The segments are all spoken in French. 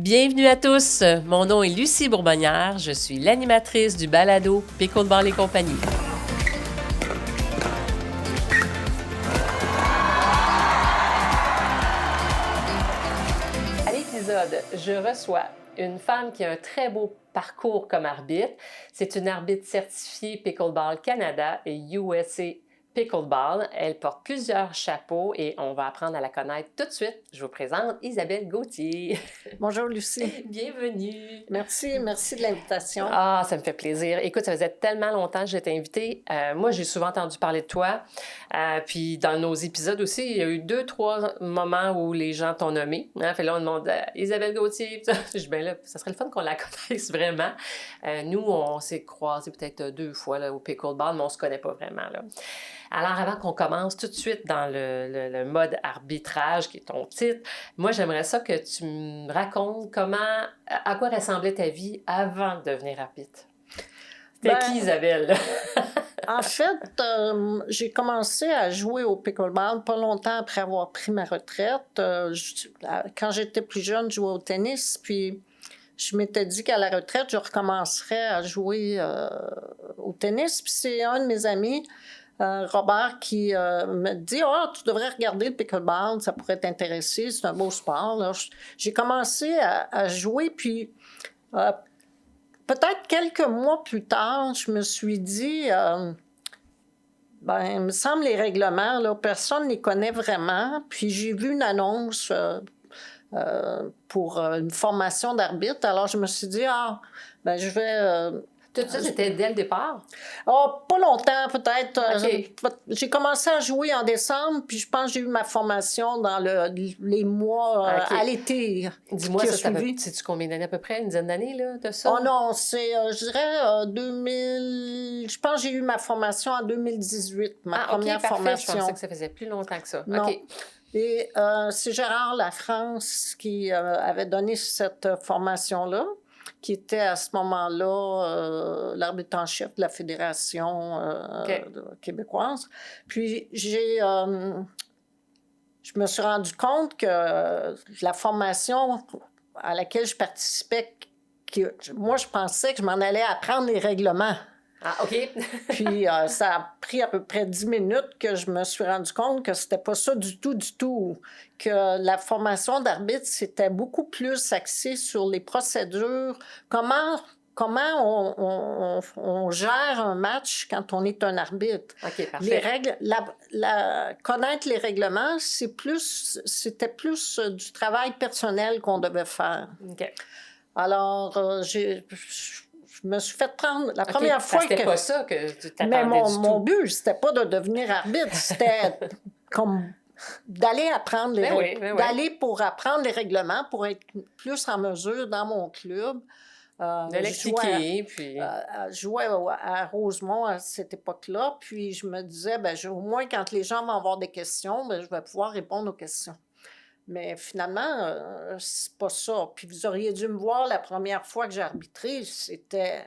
Bienvenue à tous, mon nom est Lucie Bourbonnière, je suis l'animatrice du balado Pickleball et compagnie. À l'épisode, je reçois une femme qui a un très beau parcours comme arbitre. C'est une arbitre certifiée Pickleball Canada et USA Pickleball. Elle porte plusieurs chapeaux et on va apprendre à la connaître tout de suite. Je vous présente Isabelle Gauthier. Bonjour Lucie. Bienvenue. Merci de l'invitation. Ah, ça me fait plaisir. Écoute, ça faisait tellement longtemps que je t'ai invitée. Moi, j'ai souvent entendu parler de toi. Puis dans nos épisodes aussi, il y a eu 2-3 moments où les gens t'ont nommé. Fait là, on demande Isabelle Gauthier. Je dis, ben là, ça serait le fun qu'on la connaisse vraiment. Nous, on s'est croisés peut-être 2 fois là, au pickleball, mais on se connaît pas vraiment. Là. Alors, avant qu'on commence tout de suite dans le mode arbitrage, qui est ton titre, moi, j'aimerais ça que tu me racontes à quoi ressemblait ta vie avant de devenir arbitre. C'était qui, Isabelle? En fait, j'ai commencé à jouer au pickleball pas longtemps après avoir pris ma retraite. Quand j'étais plus jeune, je jouais au tennis, puis je m'étais dit qu'à la retraite, je recommencerais à jouer au tennis. Puis c'est un de mes amis, Robert, qui me dit « Ah, tu devrais regarder le pickleball, ça pourrait t'intéresser, c'est un beau sport. » Là, j'ai commencé à jouer, puis peut-être quelques mois plus tard, je me suis dit il me semble les règlements, là, personne ne les connaît vraiment. Puis j'ai vu une annonce pour une formation d'arbitre. Alors je me suis dit, je vais... Tout ça, c'était dès le départ? Pas longtemps, peut-être. Okay. J'ai commencé à jouer en décembre, puis je pense que j'ai eu ma formation dans les mois à l'été. Dis-moi, sais-tu combien d'années à peu près? Une dizaine d'années, là, de ça? Oh non, c'est, je dirais, 2000... Je pense que j'ai eu ma formation en 2018, ma première formation. Je pensais que ça faisait plus longtemps que ça. Non. Okay. Et c'est Gérard Lafrance qui avait donné cette formation-là, qui était à ce moment-là l'arbitre en chef de la Fédération québécoise. Puis je me suis rendu compte que la formation à laquelle je participais, moi, je pensais que je m'en allais apprendre les règlements. Ah, OK. Puis ça a pris à peu près 10 minutes que je me suis rendu compte que c'était pas ça du tout. Que la formation d'arbitre, c'était beaucoup plus axé sur les procédures, comment on gère un match quand on est un arbitre. OK, parfait. Les règles, connaître les règlements, c'était plus du travail personnel qu'on devait faire. OK. Alors, je me suis fait prendre la première fois que... C'était pas ça que tu t'attendais Mais mon tout. but, c'était pas de devenir arbitre, c'était comme d'aller apprendre d'aller pour apprendre les règlements, pour être plus en mesure dans mon club. De l'expliquer, puis... Je jouais à Rosemont à cette époque-là, puis je me disais, au moins quand les gens vont avoir des questions, je vais pouvoir répondre aux questions. Mais finalement, c'est pas ça. Puis vous auriez dû me voir la première fois que j'ai arbitré, c'était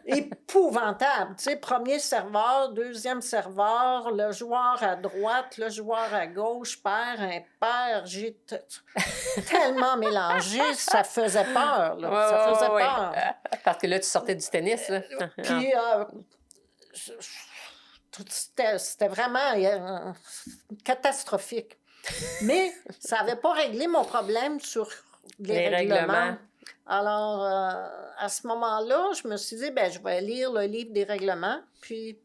épouvantable. Tu sais, premier serveur, deuxième serveur, le joueur à droite, le joueur à gauche, pair, impair. J'ai tellement mélangé, ça faisait peur. Là. Ça faisait peur. Parce que là, tu sortais du tennis. Là. Puis, c'était vraiment catastrophique. Mais ça n'avait pas réglé mon problème sur les règlements. Alors, à ce moment-là, je me suis dit, je vais lire le livre des règlements, puis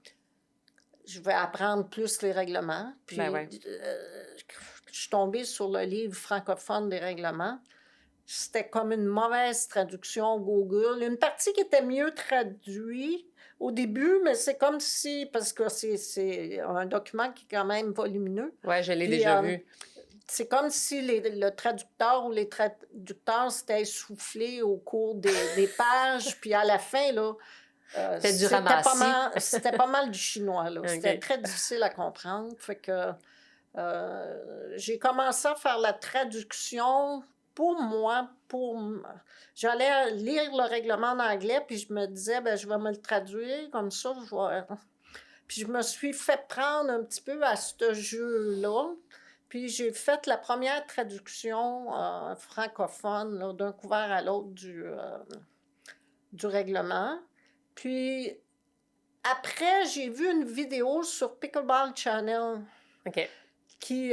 je vais apprendre plus les règlements. Puis, je suis tombée sur le livre francophone des règlements. C'était comme une mauvaise traduction Google. Une partie qui était mieux traduite au début, mais c'est comme si, parce que c'est un document qui est quand même volumineux. Oui, je l'ai déjà vu. C'est comme si le traducteur ou les traducteurs s'étaient essoufflés au cours des pages, puis à la fin, là, c'était pas mal du chinois. Là. Okay. C'était très difficile à comprendre. Fait que j'ai commencé à faire la traduction pour moi. J'allais lire le règlement en anglais, puis je me disais, je vais me le traduire comme ça. Puis je me suis fait prendre un petit peu à ce jeu-là. Puis j'ai fait la première traduction francophone là, d'un couvert à l'autre du règlement. Puis après, j'ai vu une vidéo sur Pickleball Channel OK. qui,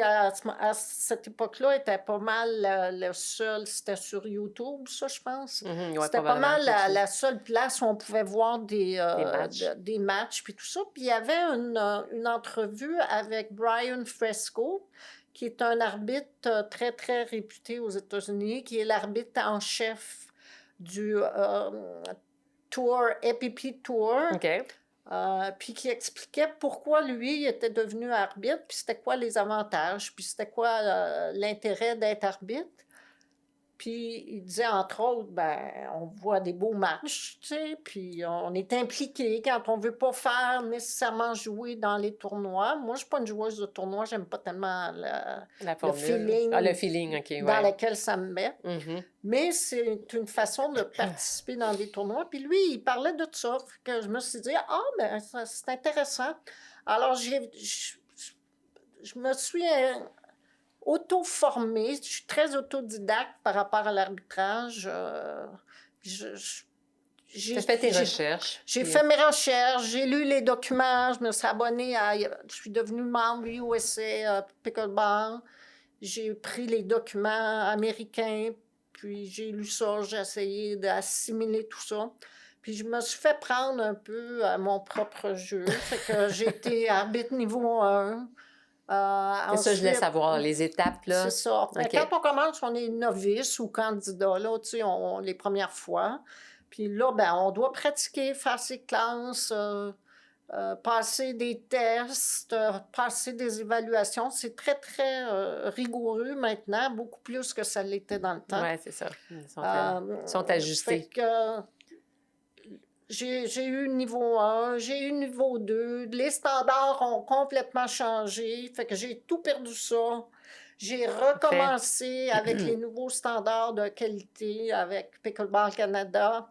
cette époque-là, était pas mal le seul. C'était sur YouTube, ça, je pense. Ouais, C'était pas mal probablement, la seule place où on pouvait voir matchs. des matchs, puis tout ça. Puis il y avait une entrevue avec Brian Fresco, qui est un arbitre très, très réputé aux États-Unis, qui est l'arbitre en chef du Tour, APP Tour. OK. Puis qui expliquait pourquoi lui était devenu arbitre, puis c'était quoi les avantages, puis c'était quoi l'intérêt d'être arbitre. Puis il disait, entre autres, ben, on voit des beaux matchs, tu sais, puis on est impliqué quand on veut pas faire nécessairement jouer dans les tournois. Moi, je suis pas une joueuse de tournoi, j'aime pas tellement le feeling, le feeling, OK, ouais. dans lequel ça me met. Mais c'est une façon de participer dans des tournois. Puis lui, il parlait de ça. Fait que je me suis dit, ben, c'est intéressant. Alors, je me suis auto-formée. Je suis très autodidacte par rapport à l'arbitrage. J'ai fait tes recherches. J'ai fait mes recherches, j'ai lu les documents, je me suis abonnée je suis devenue membre USA Pickleball. J'ai pris les documents américains, puis j'ai lu ça, j'ai essayé d'assimiler tout ça. Puis je me suis fait prendre un peu à mon propre jeu. Fait que j'ai été arbitre niveau 1. C'est ça, je voulais savoir, les étapes, là. C'est ça. Okay. Quand on commence, on est novice ou candidat, là, tu sais, les premières fois. Puis là, ben, on doit pratiquer, faire ses classes, passer des tests, passer des évaluations. C'est très, très rigoureux maintenant, beaucoup plus que ça l'était dans le temps. Oui, c'est ça. Ils sont ajustés. Fait que j'ai eu niveau 1, j'ai eu niveau 2. Les standards ont complètement changé. Fait que j'ai tout perdu ça. J'ai recommencé avec les nouveaux standards de qualité avec Pickleball Canada.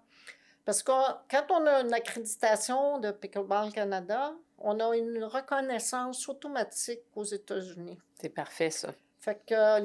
Parce que quand on a une accréditation de Pickleball Canada, on a une reconnaissance automatique aux États-Unis. C'est parfait, ça. Fait que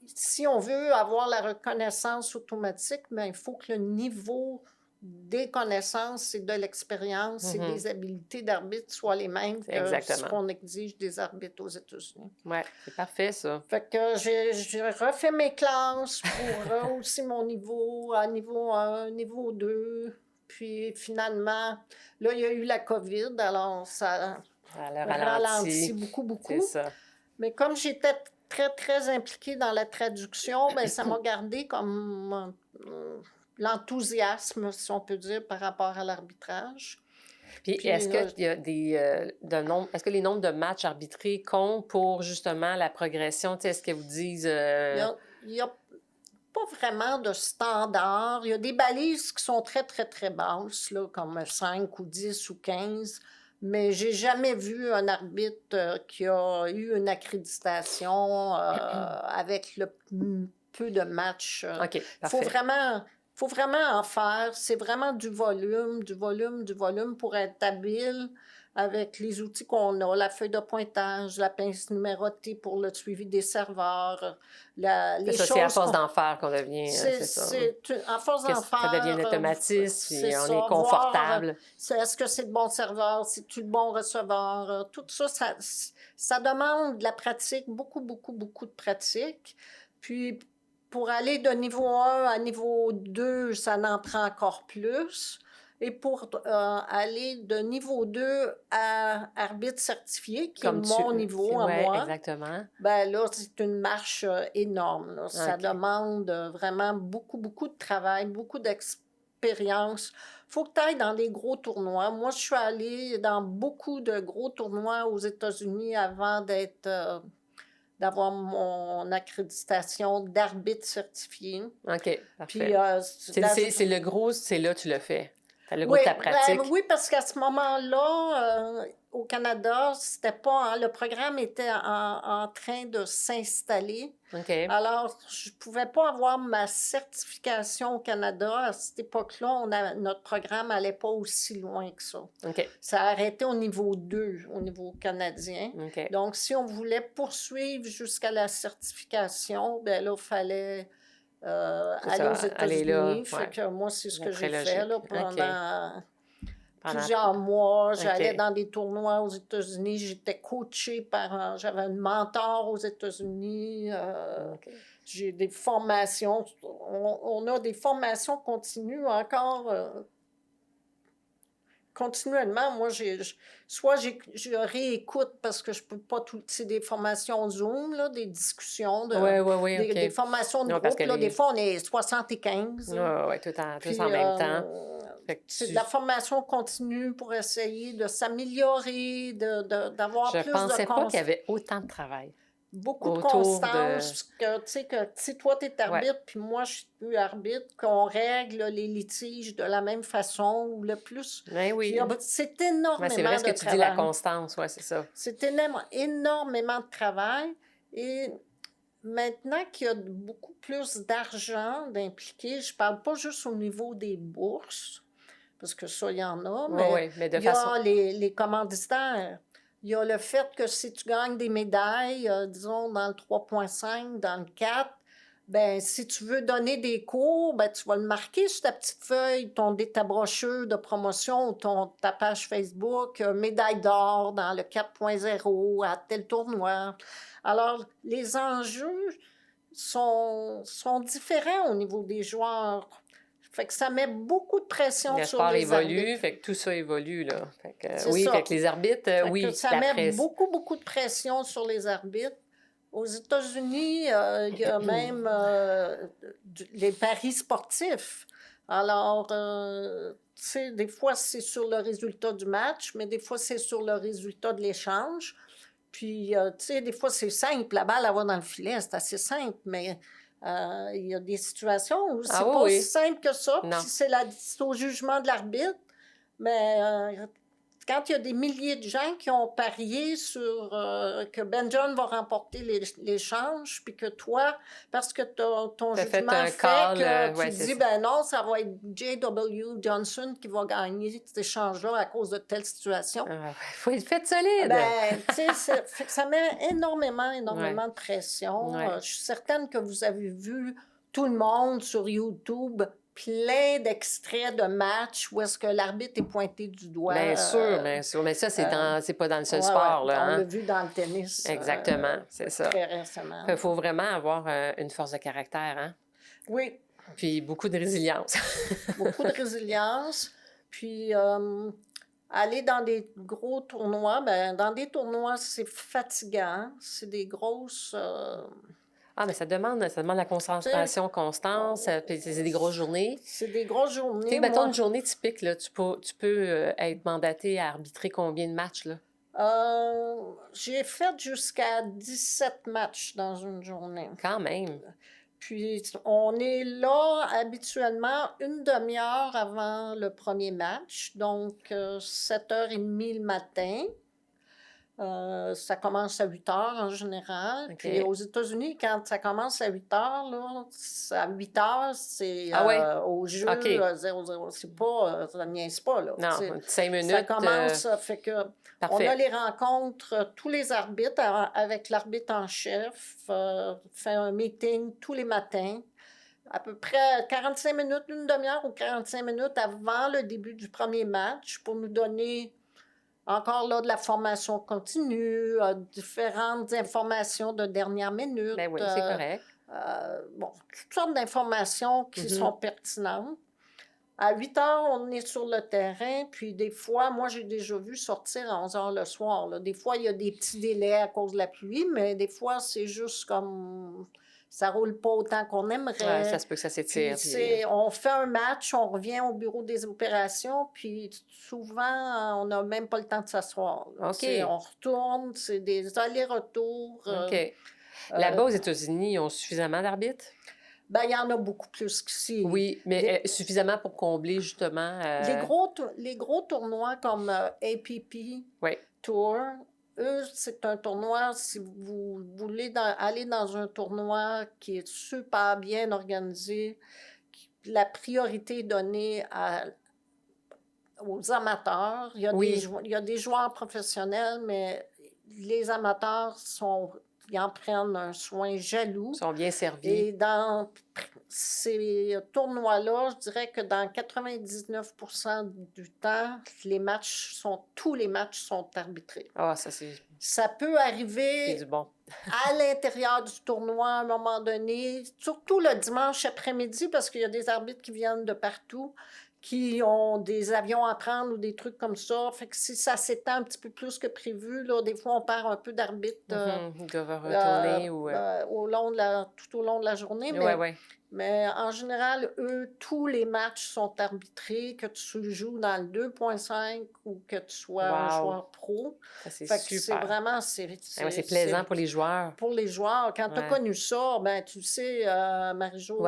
si on veut avoir la reconnaissance automatique, ben, il faut que le niveau des connaissances et de l'expérience et des habiletés d'arbitre soient les mêmes que ce qu'on exige des arbitres aux États-Unis. Oui, c'est parfait, ça. Fait que j'ai refait mes classes pour aussi mon niveau à niveau 1, niveau 2. Puis finalement, là, il y a eu la COVID, alors ça a ralenti beaucoup. C'est ça. Mais comme j'étais très, très impliquée dans la traduction, ben ça m'a gardé comme l'enthousiasme, si on peut dire, par rapport à l'arbitrage. Puis est-ce qu'il y a est-ce que les nombres de matchs arbitrés comptent pour justement la progression? Tu sais, est-ce qu'ils vous disent... Il y a pas vraiment de standard. Il y a des balises qui sont très, très, très basses, là, comme 5 ou 10 ou 15. Mais j'ai jamais vu un arbitre qui a eu une accréditation avec le peu de matchs. OK, parfait. Faut vraiment en faire. C'est vraiment du volume pour être habile avec les outils qu'on a, la feuille de pointage, la pince numérotée pour le suivi des serveurs. C'est à force d'en faire qu'on devient... à force d'en faire... Ça devient un automatisme, puis on est confortable. Est-ce que c'est le bon serveur? C'est-tu le bon receveur? Tout ça, ça demande de la pratique, beaucoup de pratique. Puis, pour aller de niveau 1 à niveau 2, ça en prend encore plus. Et pour aller de niveau 2 à arbitre certifié, qui est mon niveau à moi, exactement. Ben là, c'est une marche énorme. Là. Ça demande vraiment beaucoup de travail, beaucoup d'expérience. Il faut que tu ailles dans des gros tournois. Moi, je suis allée dans beaucoup de gros tournois aux États-Unis avant d'avoir mon accréditation d'arbitre certifié. OK, parfait. Puis, c'est le gros, c'est là que tu le fais. Tu le goût Oui, de ta pratique. oui, parce qu'à ce moment-là, au Canada, c'était pas, le programme était en train de s'installer. OK. Alors, je pouvais pas avoir ma certification au Canada. À cette époque-là, notre programme allait pas aussi loin que ça. OK. Ça a arrêté au niveau 2, au niveau canadien. OK. Donc, si on voulait poursuivre jusqu'à la certification, ben là, il fallait aller aux aller là, États-Unis. Fait ouais. que moi, c'est ce C'est que j'ai très fait logique. là, OK. pendant Pendant... plusieurs mois. J'allais OK. dans des tournois aux États-Unis. J'étais coachée par... J'avais un mentor aux États-Unis. OK. J'ai des formations. On a des formations continues encore. Continuellement, moi, je réécoute parce que je peux pas tout. C'est des formations Zoom, là, des discussions, Oui, OK. des formations de Non, parce groupe. que Là, des fois, on est 75. Oui, tout Puis, en même temps. Fait que c'est de la formation continue pour essayer de s'améliorer, d'avoir Je plus de pensais pas constance. qu'il y avait autant de travail Beaucoup de autour constance, que, tu sais, que si toi, tu es arbitre, puis moi, je suis plus arbitre, qu'on règle les litiges de la même façon ou le plus. Ben oui. C'est Ouais, énormément c'est vrai ce que de tu travail. dis, la constance, oui, c'est ça. C'est énormément de travail. Et maintenant qu'il y a beaucoup plus d'argent d'impliquer, je parle pas juste au niveau des bourses, parce que ça, il y en a, Oui, mais de il y façon... a les commanditaires. Il y a le fait que si tu gagnes des médailles, disons dans le 3,5, dans le 4, ben si tu veux donner des cours, ben tu vas le marquer sur ta petite feuille, ta brochure de promotion ou ta page Facebook, médaille d'or dans le 4,0 à tel tournoi. Alors, les enjeux sont différents au niveau des joueurs. Fait que ça met beaucoup de pression Le sur sport les évolue, arbitres. fait que tout ça évolue, là. Fait que, C'est oui, ça. fait que les arbitres, Fait que oui, ça la met presse. beaucoup de pression sur les arbitres. Aux États-Unis, il y a même les paris sportifs. Alors, tu sais, des fois, c'est sur le résultat du match, mais des fois, c'est sur le résultat de l'échange. Puis, tu sais, des fois, c'est simple. La balle, elle va dans le filet, c'est assez simple, mais il y a des situations où c'est pas aussi simple que ça. Non. Puis, c'est au jugement de l'arbitre. Mais quand il y a des milliers de gens qui ont parié sur que Ben John va remporter l'échange, puis que toi, parce que ton jugement fait que tu dis, ben non, ça va être J.W. Johnson qui va gagner cet échange-là à cause de telle situation. Il faut être fait solide. Ben, tu sais, ça met énormément de pression. Je suis certaine que vous avez vu tout le monde sur YouTube plein d'extraits de matchs où est-ce que l'arbitre est pointé du doigt. Bien sûr. Mais ça, c'est pas dans le seul sport. Ouais, là, on l'a vu dans le tennis. Exactement, c'est ça. Très récemment. Il faut vraiment avoir une force de caractère, hein? Oui. Puis beaucoup de résilience. Beaucoup de résilience. Puis aller dans des gros tournois, ben dans des tournois, c'est fatigant. C'est des grosses... Ah, mais ça demande la concentration constante, puis c'est des grosses journées. C'est des grosses journées. Tu sais, mettons une journée typique, là, tu peux être mandaté à arbitrer combien de matchs, là? J'ai fait jusqu'à 17 matchs dans une journée. Quand même. Puis, on est là habituellement une demi-heure avant le premier match, donc 7h30 le matin. Ça commence à 8 heures en général. OK. Puis aux États-Unis, quand ça commence à 8 heures, là, à 8 heures, c'est au jeu 0-0. C'est pas, ça ne niaise pas. Là, non, 5 minutes. Ça commence, fait que parfait. on a les rencontres, tous les arbitres, avec l'arbitre en chef, fait un meeting tous les matins. À peu près 45 minutes, une demi-heure ou 45 minutes avant le début du premier match pour nous donner encore là de la formation continue, différentes informations de dernière minute. Ben oui, c'est correct. Bon, toutes sortes d'informations qui sont pertinentes. À 8 heures, on est sur le terrain, puis des fois, moi, j'ai déjà vu sortir à 11 heures le soir. Là. Des fois, il y a des petits délais à cause de la pluie, mais des fois, c'est juste comme... Ça roule pas autant qu'on aimerait. Ouais, ça se peut que ça s'étire. On fait un match, on revient au bureau des opérations, puis souvent, on n'a même pas le temps de s'asseoir. OK. On retourne, c'est des allers-retours. OK. Là-bas, aux États-Unis, ils ont suffisamment d'arbitres? Ben, il y en a beaucoup plus qu'ici. Oui, mais suffisamment pour combler, justement... Les gros tournois comme APP Oui. Tour, eux, c'est un tournoi, si vous voulez aller dans un tournoi qui est super bien organisé, la priorité est donnée aux amateurs. Il y a des joueurs professionnels, mais les amateurs ils en prennent un soin jaloux. Ils sont bien servis. Et dans ces tournois-là, je dirais que dans 99% du temps, tous les matchs sont arbitrés. Ah, ça, c'est Ça peut arriver du bon. à l'intérieur du tournoi à un moment donné, surtout le dimanche après-midi, parce qu'il y a des arbitres qui viennent de partout, qui ont des avions à prendre ou des trucs comme ça. Fait que si ça s'étend un petit peu plus que prévu, là, des fois, on perd un peu d'arbitres Ils doivent retourner ou... tout au long de la journée. Oui. Mais en général, eux, tous les matchs sont arbitrés, que tu joues dans le 2.5 ou que tu sois un joueur pro. Ça, c'est fait super. Que c'est vraiment... C'est plaisant pour les joueurs. Pour les joueurs. Quand tu as connu ça, ben, tu sais, Marie-Jo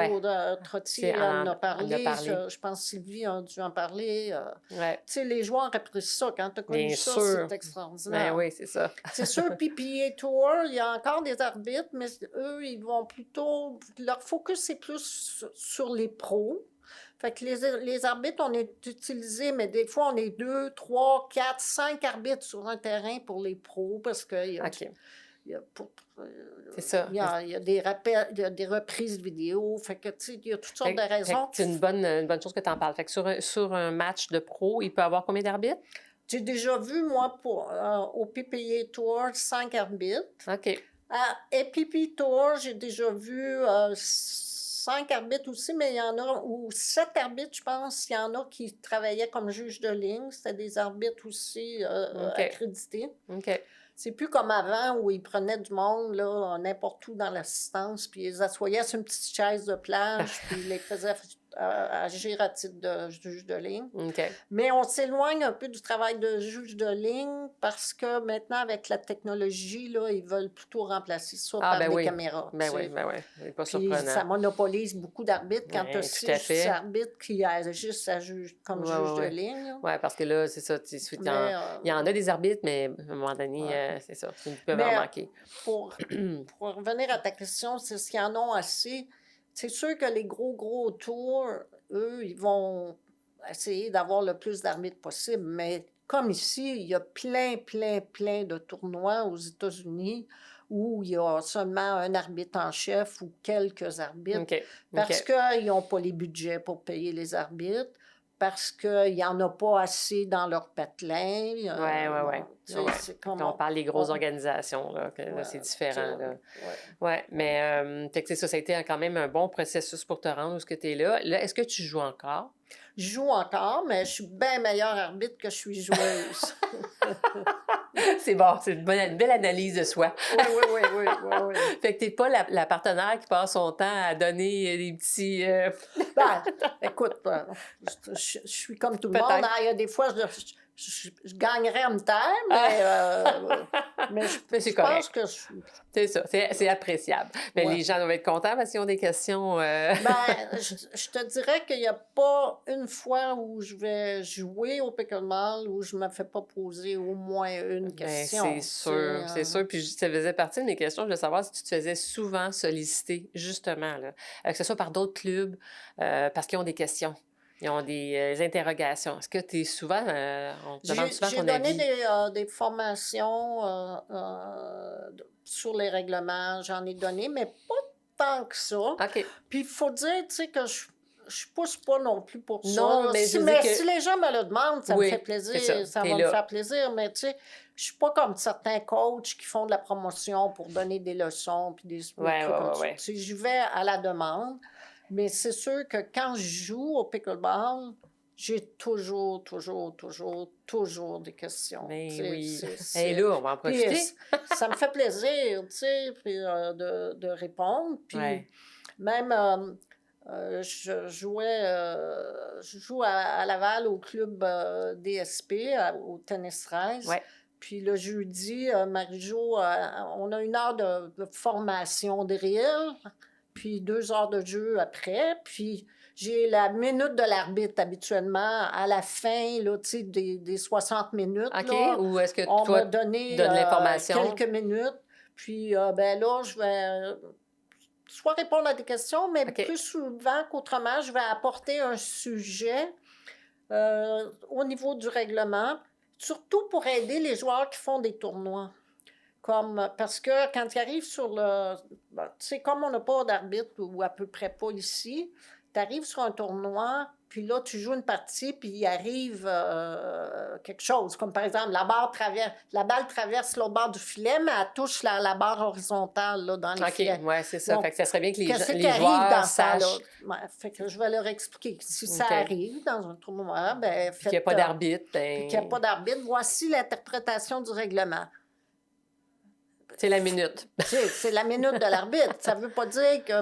Trottier en a parlé. Je pense que Sylvie a dû en parler. Tu sais, les joueurs apprécient ça. Quand tu as connu ça, c'est extraordinaire. Ben oui, c'est ça. C'est sûr, PPA Tour, il y a encore des arbitres, mais eux, ils vont plutôt... Leur focus, c'est plus sur les pros. Fait que les arbitres, on est utilisés, mais des fois, on est 2, 3, 4, 5 arbitres sur un terrain pour les pros, parce que c'est ça. Il y a des reprises vidéo. Fait que, tu sais, il y a toutes sortes de raisons. C'est une bonne chose que tu en parles. Fait que sur un match de pro, il peut y avoir combien d'arbitres? J'ai déjà vu, moi, au PPA Tour, 5 arbitres. OK. À APP Tour, j'ai déjà vu 5 arbitres aussi, mais il y en a, ou 7 arbitres, je pense, il y en a qui travaillaient comme juges de ligne. C'était des arbitres aussi accrédités. OK. C'est plus comme avant où ils prenaient du monde, là, n'importe où dans l'assistance, puis ils les assoyaient sur une petite chaise de plage, puis ils les faisaient agir à titre de juge de ligne. Okay. Mais on s'éloigne un peu du travail de juge de ligne parce que maintenant, avec la technologie, là, ils veulent plutôt remplacer ça par des caméras. Ben oui. C'est pas surprenant. Ça monopolise beaucoup d'arbitres quand tu as 6 arbitres qui agissent comme juge de ligne. Oui, parce que là, c'est ça. Il y en a des arbitres, mais à un moment donné, c'est ça. Ils peuvent en manquer. Pour revenir à ta question, c'est ce qu'ils en ont assez. C'est sûr que les gros tours, eux, ils vont essayer d'avoir le plus d'arbitres possible, mais comme ici, il y a plein de tournois aux États-Unis où il y a seulement un arbitre en chef ou quelques arbitres, parce qu'ils n'ont pas les budgets pour payer les arbitres, parce qu'il n'y en a pas assez dans leur patelin. C'est comme... Quand on parle des grosses organisations, là, c'est différent. Mais ça a été quand même un bon processus pour te rendre où tu es là. Là, est-ce que tu joues encore? Je joue encore, mais je suis bien meilleure arbitre que je suis joueuse. C'est bon, c'est une belle analyse de soi. Oui. Fait que t'es pas la partenaire qui passe son temps à donner des petits... Écoute, je suis comme tout le monde. Il y a des fois, je gagnerais à me taire, mais je pense que... C'est ça, c'est appréciable. Mais les gens doivent être contents parce qu'ils ont des questions... je te dirais qu'il n'y a pas une fois où je vais jouer au pickleball où je ne me fais pas poser au moins une question. C'est sûr. Puis ça faisait partie de mes questions. Je voulais savoir si tu te faisais souvent solliciter, justement, là, que ce soit par d'autres clubs, parce qu'ils ont des questions. Ils ont des interrogations. Est-ce que tu es souvent... on te demande souvent ton avis? J'ai donné des formations sur les règlements. J'en ai donné, mais pas tant que ça. OK. Puis il faut dire, tu sais, que je pousse pas non plus pour ça. Non, mais si les gens me le demandent, ça me fait plaisir. Ça va me faire plaisir. Mais tu sais, je suis pas comme certains coachs qui font de la promotion pour donner des leçons puis des trucs comme ça. Tu sais, je vais à la demande. Mais c'est sûr que quand je joue au pickleball, j'ai toujours des questions. Mais oui. Et là, on va en profiter. Puis, ça me fait plaisir, tu sais, de répondre. Puis même, je joue à Laval au club DSP, au Tennis Rise. Puis le jeudi, Marie-Jo, on a 1 heure de formation de drill. puis 2 heures de jeu après, puis j'ai la minute de l'arbitre habituellement à la fin là, tu sais, des 60 minutes. OK. Là, Ou est-ce que on toi, m'a donné donnes l'information? quelques minutes, puis ben là, je vais soit répondre à des questions, mais OK. plus souvent qu'autrement, je vais apporter un sujet au niveau du règlement, surtout pour aider les joueurs qui font des tournois. Parce que quand ils arrivent sur le... Ben, tu sais, comme on n'a pas d'arbitre, ou à peu près pas ici, tu arrives sur un tournoi, puis là, tu joues une partie, puis il arrive quelque chose, comme par exemple, la balle traverse l'autre bord du filet, mais elle touche la barre horizontale là, dans les filets. OK, ouais, c'est ça. Donc, Fait que ça serait bien que qu'est-ce qui les arrive joueurs dans ce temps-là? sachent Ouais, fait que je vais leur expliquer que si ça OK. arrive dans un tournoi, ben Puis qu'il n'y a pas d'arbitre, puis qu'il n'y a pas d'arbitre, voici l'interprétation du règlement. c'est la minute. C'est la minute de l'arbitre. Ça ne veut pas dire que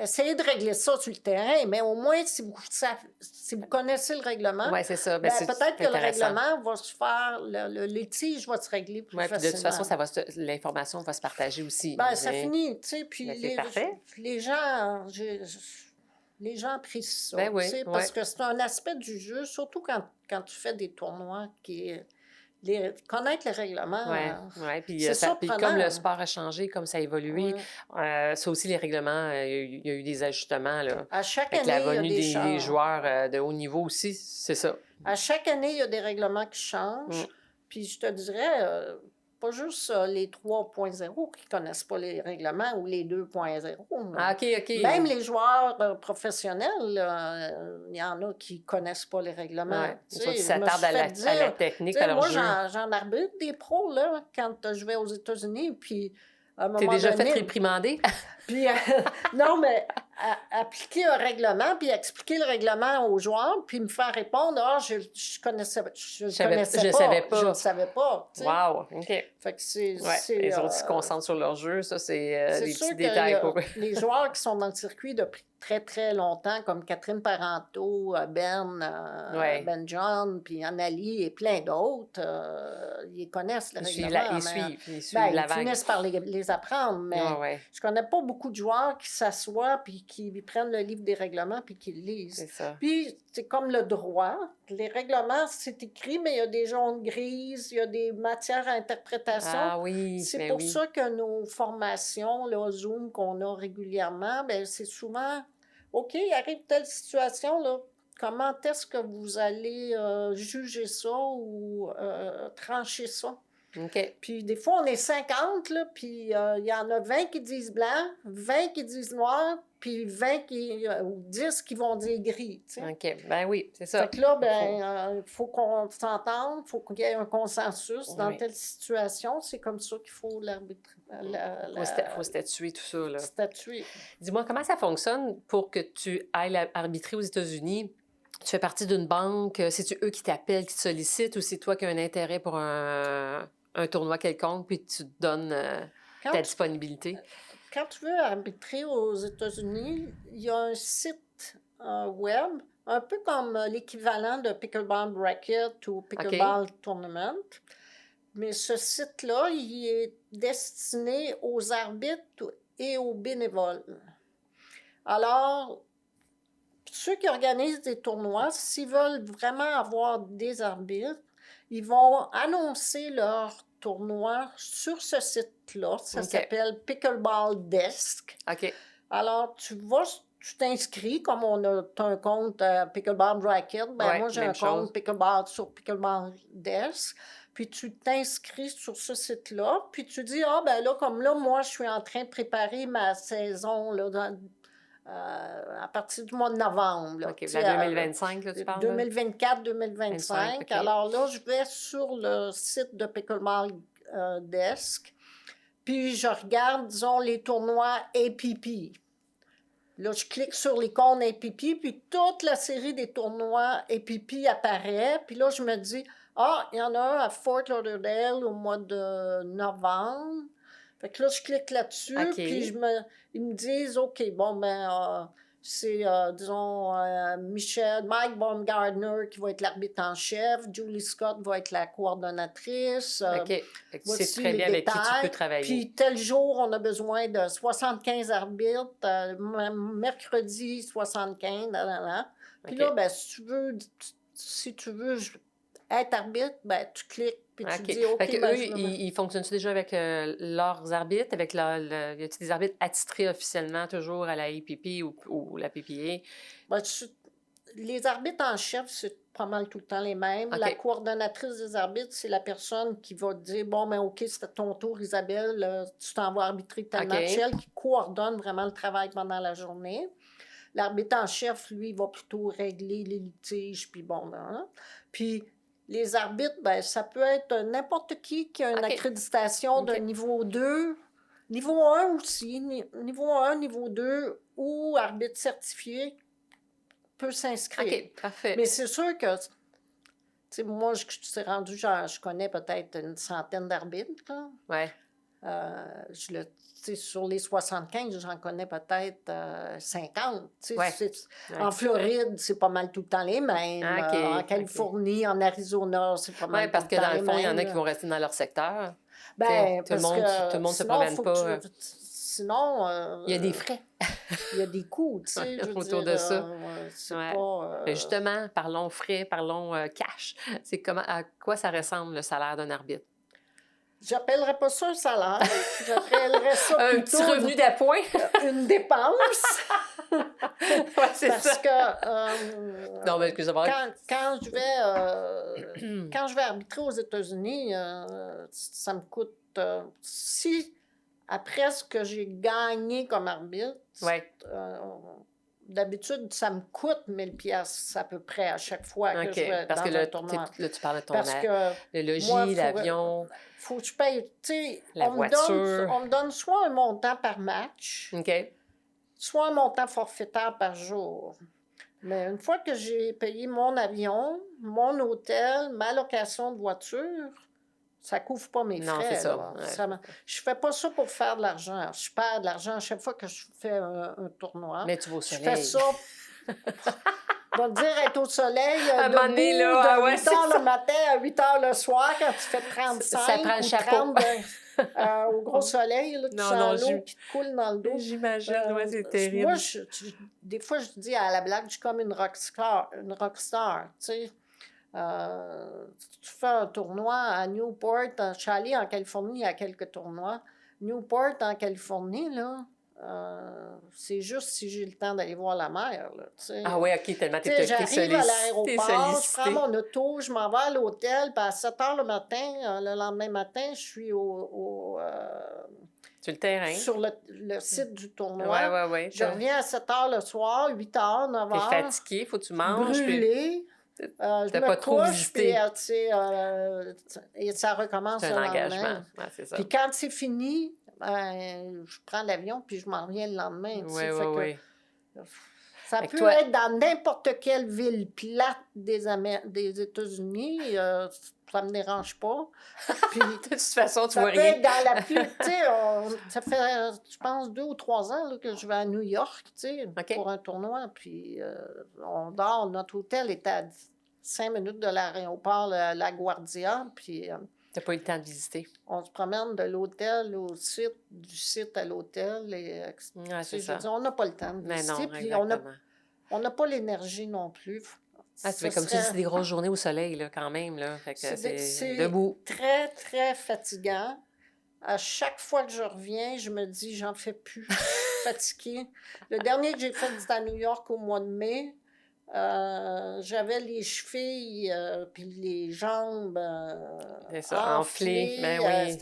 essayez de régler ça sur le terrain, mais au moins, si vous connaissez le règlement, Oui, c'est ça. ben, peut-être que le intéressant. règlement va se faire, le litige va se régler plus Ouais, puis facilement. de toute façon, l'information va se partager aussi. Ben, ça finit, tu sais, puis c'est parfait. les gens... Les gens apprécient ça, Ben oui, parce que c'est un aspect du jeu, surtout quand tu fais des tournois connaître les règlements, Oui, puis c'est surprenant. comme le sport a changé, comme ça a évolué, Ouais. ça aussi, les règlements, il y a eu des ajustements. Là. À chaque Avec année, la venue il y a des joueurs de haut niveau aussi, c'est ça. À chaque année, il y a des règlements qui changent. Puis je te dirais, pas juste les 3.0 qui ne connaissent pas les règlements ou les 2.0. Ah, OK. Même les joueurs professionnels, il y en a qui ne connaissent pas les règlements. Ouais. Tu Toi, sais, tu je me suis s'attardes à la fait dire, technique, tu sais, à leur moi, jeu. j'en arbitre des pros là, quand je vais aux États-Unis. Puis à un moment T'es déjà donné, fait réprimander? Puis, non, mais appliquer un règlement, puis expliquer le règlement aux joueurs, puis me faire répondre, je connaissais, je savais pas. Je ne savais pas. Tu sais. Wow, OK. Fait que c'est... Les autres se concentrent sur leur jeu, ça, c'est des petits détails pour eux. Les joueurs qui sont dans le circuit depuis très, très longtemps, comme Catherine Parenteau, Ben John, puis Annali et plein d'autres, ils connaissent le règlement. Ils suivent la vague. Ils finissent par les apprendre, mais je connais pas beaucoup de joueurs qui s'assoient puis qui prennent le livre des règlements puis qui le lisent. C'est ça. Puis, c'est comme le droit. Les règlements, c'est écrit, mais il y a des zones grises, il y a des matières à interprétation. Ah oui, c'est pour ça que nos formations, le Zoom qu'on a régulièrement, ben c'est souvent, OK, il arrive telle situation, là, comment est-ce que vous allez juger ça ou trancher ça? OK. Puis des fois, on est 50, là, puis il y en a 20 qui disent blanc, 20 qui disent noir, puis 20 ou 10 qui vont dire gris, tu sais. OK, ben oui, c'est ça. Fait que là, il faut qu'on s'entende, il faut qu'il y ait un consensus dans telle situation. C'est comme ça qu'il faut l'arbitre. Faut statuer tout ça, là. Statuer. Dis-moi, comment ça fonctionne pour que tu ailles arbitrer aux États-Unis? Tu fais partie d'une banque? C'est-tu eux qui t'appellent, qui te sollicitent, ou c'est toi qui as un intérêt pour un tournoi quelconque, puis tu te donnes ta disponibilité? Quand tu veux arbitrer aux États-Unis, il y a un site web, un peu comme l'équivalent de Pickleball Bracket ou Pickleball Tournament. Mais ce site-là, il est destiné aux arbitres et aux bénévoles. Alors, ceux qui organisent des tournois, s'ils veulent vraiment avoir des arbitres, ils vont annoncer leur tournoi sur ce site-là. Ça s'appelle Pickleball Desk. OK. Alors, tu t'inscris, comme t'as un compte Pickleball Bracket, moi j'ai un compte Pickleball sur Pickleball Desk. Puis tu t'inscris sur ce site-là, puis tu dis, comme là, moi, je suis en train de préparer ma saison là, à partir du mois de novembre. Là, OK, la 2025, là, tu parles? 2024-2025. Okay. Alors là, je vais sur le site de Pickleball Desk, puis je regarde, disons, les tournois APP. Là, je clique sur l'icône APP, puis toute la série des tournois APP apparaît. Puis là, je me dis, il y en a un à Fort Lauderdale au mois de novembre. Fait que là, je clique là-dessus, puis ils me disent, OK, c'est, disons, Mike Baumgartner qui va être l'arbitre en chef, Julie Scott va être la coordonnatrice. OK. Fait que tu sais Voici très les bien avec qui tu détails. peux travailler. Puis tel jour, on a besoin de 75 arbitres, mercredi, 75, là. Puis OK. là, ben, si tu veux être arbitre, ben, tu cliques, puis tu OK. dis, OK, Fait que ben, eux, je veux- ils fonctionnent déjà avec leurs arbitres, avec y a-t-il des arbitres attitrés officiellement toujours à la APP ou la PPA? ben, les arbitres en chef, c'est pas mal tout le temps les mêmes. OK. La coordonnatrice des arbitres, c'est la personne qui va dire, bon, ben, OK, c'est ton tour, Isabelle, tu t'en vas arbitrer tel OK. match. C'est elle qui coordonne vraiment le travail pendant la journée. L'arbitre en chef, lui, va plutôt régler les litiges, puis bon, hein. Puis les arbitres, ben, ça peut être n'importe qui a une OK. accréditation de OK. niveau 2, niveau 1 aussi, niveau 1, niveau 2, ou arbitre certifié peut s'inscrire. OK, parfait. Mais c'est sûr que, tu sais, moi, je suis rendu, genre, je connais peut-être une centaine d'arbitres, là. Ouais. Tu sais, sur les 75, j'en connais peut-être 50. Tu sais, Ouais. c'est- Ouais. En Floride, c'est pas mal tout le temps les mêmes. Ah, OK, En OK. Californie, en Arizona, c'est pas mal Oui, parce tout que le temps dans les le fond, il y en a mêmes, qui là. vont rester dans leur secteur. Ben, Tout le parce monde que ne se sinon, promène faut pas. que sinon, Il y a des frais il y a des coûts, tu sais, je veux autour dire, de ça. ouais, c'est Ouais. pas... Mais justement, parlons frais, parlons cash. C'est à quoi ça ressemble le salaire d'un arbitre? J'appellerais pas ça un salaire, j'appellerais ça Un plutôt petit revenu d'appoint? une dépense. Ouais, c'est Parce ça. que Non, mais excusez-moi. quand je vais arbitrer aux États-Unis, ça me coûte... si, après ce que j'ai gagné comme arbitre, Ouais. d'habitude, ça me coûte 1000 pièces à peu près à chaque fois que OK. je vais Parce dans que un là, tournoi. là, tu parles de ton Parce que le logis, moi, l'avion, faut que je paye, tu sais, la voiture. on me donne soit un montant par match, OK. soit un montant forfaitaire par jour. Mais une fois que j'ai payé mon avion, mon hôtel, ma location de voiture, ça couvre pas mes Non, frais. c'est ça. Là. Ouais. Je fais pas ça pour faire de l'argent. Je perds de l'argent à chaque fois que je fais un tournoi. Mais tu vas au Je soleil. fais ça... On va te dire être au soleil, À un moment donné, debout, là, de ah ouais, 8 heures le matin à 8 heures le soir, quand tu fais 35 Ça prend le ou chapeau. 30 au gros soleil, là, tu Non, sens non, l'eau qui te coule dans le dos. J'imagine, ouais, c'est terrible. Moi, des fois, je dis à la blague, je suis comme une rockstar, tu sais. Tu fais un tournoi à Newport, je suis allée en Californie, il y a quelques tournois. Newport, en Californie, là, c'est juste si j'ai le temps d'aller voir la mer, là, tu sais. Ah oui, OK, tellement Tu sais, t'es j'arrive à l'aéroport, je sollicité. prends mon auto, je m'en vais à l'hôtel, puis à 7 heures le matin, le lendemain matin, je suis Sur le terrain. sur le site du tournoi. Ouais, ouais. Je reviens à 7 heures le soir, 8 heures, 9 T'es heures. fatigué, faut que tu manges. Brûlé. Je T'as me pas trop couche, visité. puis, tu sais, et ça recommence C'est le un lendemain. engagement. Ouais, c'est ça. Puis quand c'est fini, je prends l'avion, puis je m'en reviens le lendemain. tu sais. Fait que ça Fait que peut toi- être dans n'importe quelle ville plate des États-Unis, ça me dérange pas. Puis De toute façon, tu ça vois peut rien. être dans la plus... Tu sais, ça fait, je pense, 2 ou 3 ans là, que je vais à New York, tu sais, OK. pour un tournoi. Puis on dort, notre hôtel est à 5 minutes de l'aéroport La Guardia, puis T'as pas eu le temps de visiter. on se promène de l'hôtel au site, du site à l'hôtel. Et, Ouais, tu sais, c'est je veux ça. dire, on n'a pas le temps de Mais visiter, non, puis exactement. on n'a pas l'énergie non plus. Ah, tu fais comme tu dis, c'est des grosses journées au soleil, là, quand même. Là. Fait que c'est debout. très, très fatigant. À chaque fois que je reviens, je me dis, j'en fais plus. Je suis fatiguée. Le dernier que j'ai fait, c'était à New York au mois de mai. J'avais les chevilles puis les jambes C'est ça, enflées. Ben oui.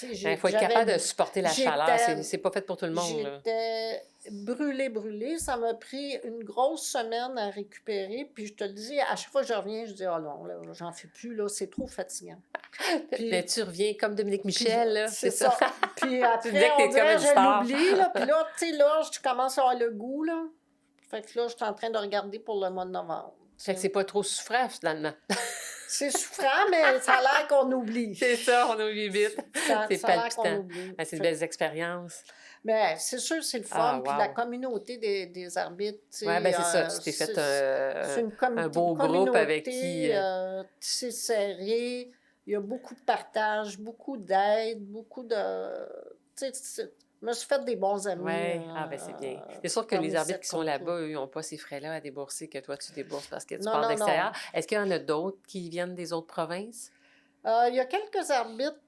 Il faut être capable de supporter la chaleur. C'est pas fait pour tout le monde. Là. J'étais brûlée. Ça m'a pris une grosse semaine à récupérer. Puis je te le dis, à chaque fois que je reviens, je dis, oh non, là, j'en fais plus, là, c'est trop fatigant. Puis, mais tu reviens comme Dominique Michel, là, c'est ça. Puis après, disais que t'es on dirait, comme une je star. l'oublie, là. Puis là, tu sais, là, je commence à avoir le goût, là. Fait que là, je suis en train de regarder pour le mois de novembre. Fait que c'est pas trop souffrant, finalement. C'est souffrant, mais ça a l'air qu'on oublie. C'est ça, on oublie vite. C'est Ça a l'air qu'on palpitant. oublie. C'est une belle expérience. Mais c'est sûr, c'est le Ah, fun. Puis la wow! communauté des arbitres, tu Ouais, sais, ben c'est ça. Tu t'es fait c'est un une beau groupe avec qui... communauté tissée serrée. Il y a beaucoup de partage, beaucoup d'aide, beaucoup de... Tu sais, je me suis fait des bons amis Ouais, ah ben c'est bien. C'est sûr que les parmi arbitres cette qui sont troupe-là. là-bas, eux, n'ont pas ces frais-là à débourser que toi, tu débourses parce que tu Non, pars non, d'extérieur. non. Est-ce qu'il y en a d'autres qui viennent des autres provinces? Il y a quelques arbitres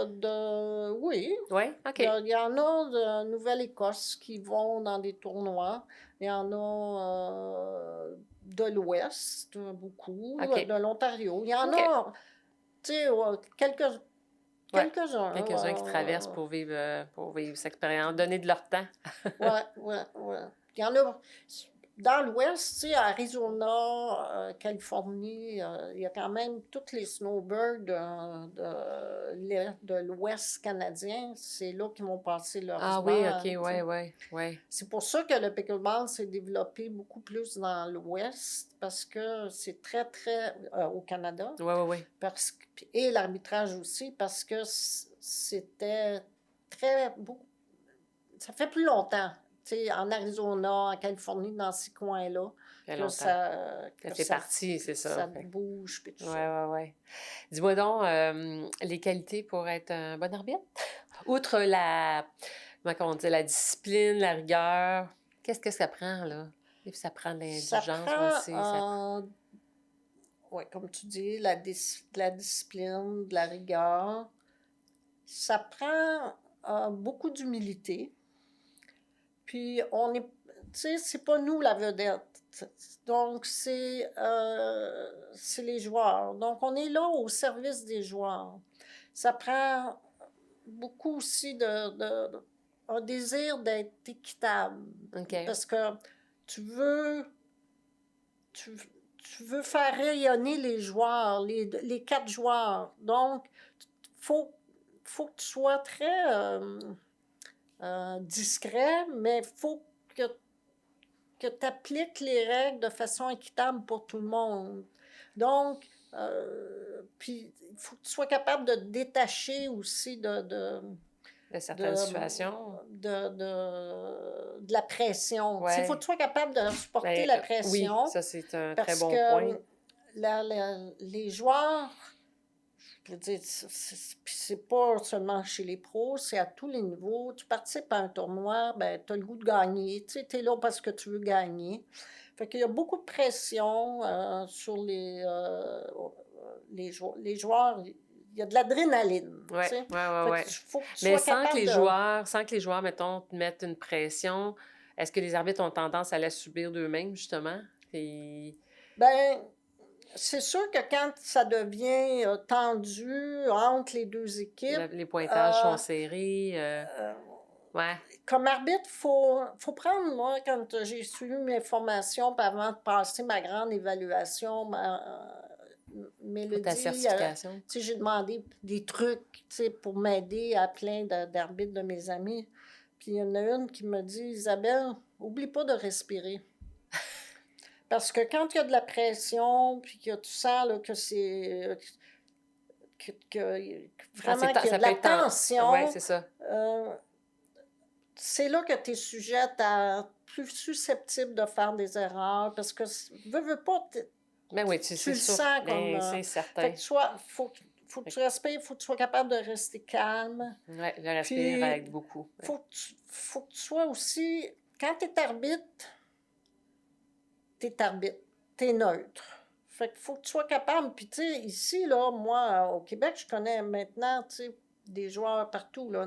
de... Oui, Oui, OK. il y en a de Nouvelle-Écosse qui vont dans des tournois. Il y en a de l'Ouest, beaucoup, OK. de l'Ontario. Il y en OK. a, tu sais, Ouais. quelques-uns. Quelques-uns qui traversent pour vivre cette expérience, donner de leur temps. Ouais, ouais, ouais. Il y en a dans l'Ouest, tu sais, Arizona, Californie, il y a quand même toutes les snowbirds de l'Ouest canadien. C'est là qu'ils vont passer leurs Ah oui, OK, hivers, tu sais. ouais, ouais, ouais. C'est pour ça que le pickleball s'est développé beaucoup plus dans l'Ouest, parce que c'est très, très... au Canada, Ouais, ouais, ouais. et l'arbitrage aussi, parce que c'était très... Ça fait plus longtemps, tu sais, en Arizona, en Californie, dans ces coins-là, Ça fait que longtemps. que C'est parti, c'est ça. ça bouge, puis tout Ouais, ça. ouais, ouais. Dis-moi donc, les qualités pour être un bon arbitre? Outre comment on dit, la discipline, la rigueur, qu'est-ce que ça prend, là? Et puis ça prend de Ça l'indulgence aussi. prend, ouais, comme tu dis, de la discipline, de la rigueur. Ça prend beaucoup d'humilité. Puis on est, tu sais, c'est pas nous la vedette. Donc c'est les joueurs. Donc on est là au service des joueurs. Ça prend beaucoup aussi un désir d'être équitable. OK. Parce que tu veux, tu, tu veux faire rayonner les joueurs, les 4 joueurs. Donc, faut que tu sois très discret, mais faut que tu appliques les règles de façon équitable pour tout le monde. Donc, puis il faut que tu sois capable de te détacher aussi De certaines situations. de la pression. Il faut que Ouais. tu sois capable de supporter Ben, la oui, pression ça, c'est un très parce bon que point. les joueurs, je veux dire, puis c'est pas seulement chez les pros, c'est à tous les niveaux. Tu participes à un tournoi, ben, tu as le goût de gagner. Tu sais, es là parce que tu veux gagner. Fait qu'il y a beaucoup de pression sur les joueurs. Il y a de l'adrénaline, tu Ouais, sais. ouais, ouais, Fait ouais. qu'il faut que tu Mais sois capable de... sans que les joueurs, mettons, te mettent une pression, est-ce que les arbitres ont tendance à la subir d'eux-mêmes, justement? Et... Ben, c'est sûr que quand ça devient tendu entre les deux équipes, Les pointages sont serrés. euh, Ouais. comme arbitre, faut prendre, moi, quand j'ai suivi mes formations, puis avant de passer ma grande évaluation, Pour ta Mélodie, certification. tu sais, j'ai demandé des trucs, tu sais, pour m'aider à plein d'arbitres de mes amis. Puis il y en a une qui me dit, Isabelle, oublie pas de respirer. Parce que quand il y a de la pression, puis que tu sens là, que c'est... vraiment qu'il y a de la tension, ouais, c'est ça. c'est là que tu es sujette à plus susceptible de faire des erreurs parce que veux pas, Ben oui, tu c'est le sûr. sens comme. Ben, c'est certain. Fait que faut que tu respires, faut que tu sois capable de rester calme. Ouais, le respire Puis, aide beaucoup. Ouais. faut que tu sois aussi. Quand tu es arbitre, tu es arbitre. Tu es neutre. Fait qu'il faut que tu sois capable. Puis, tu sais, ici, là, moi, au Québec, je connais maintenant, tu sais, des joueurs partout, là,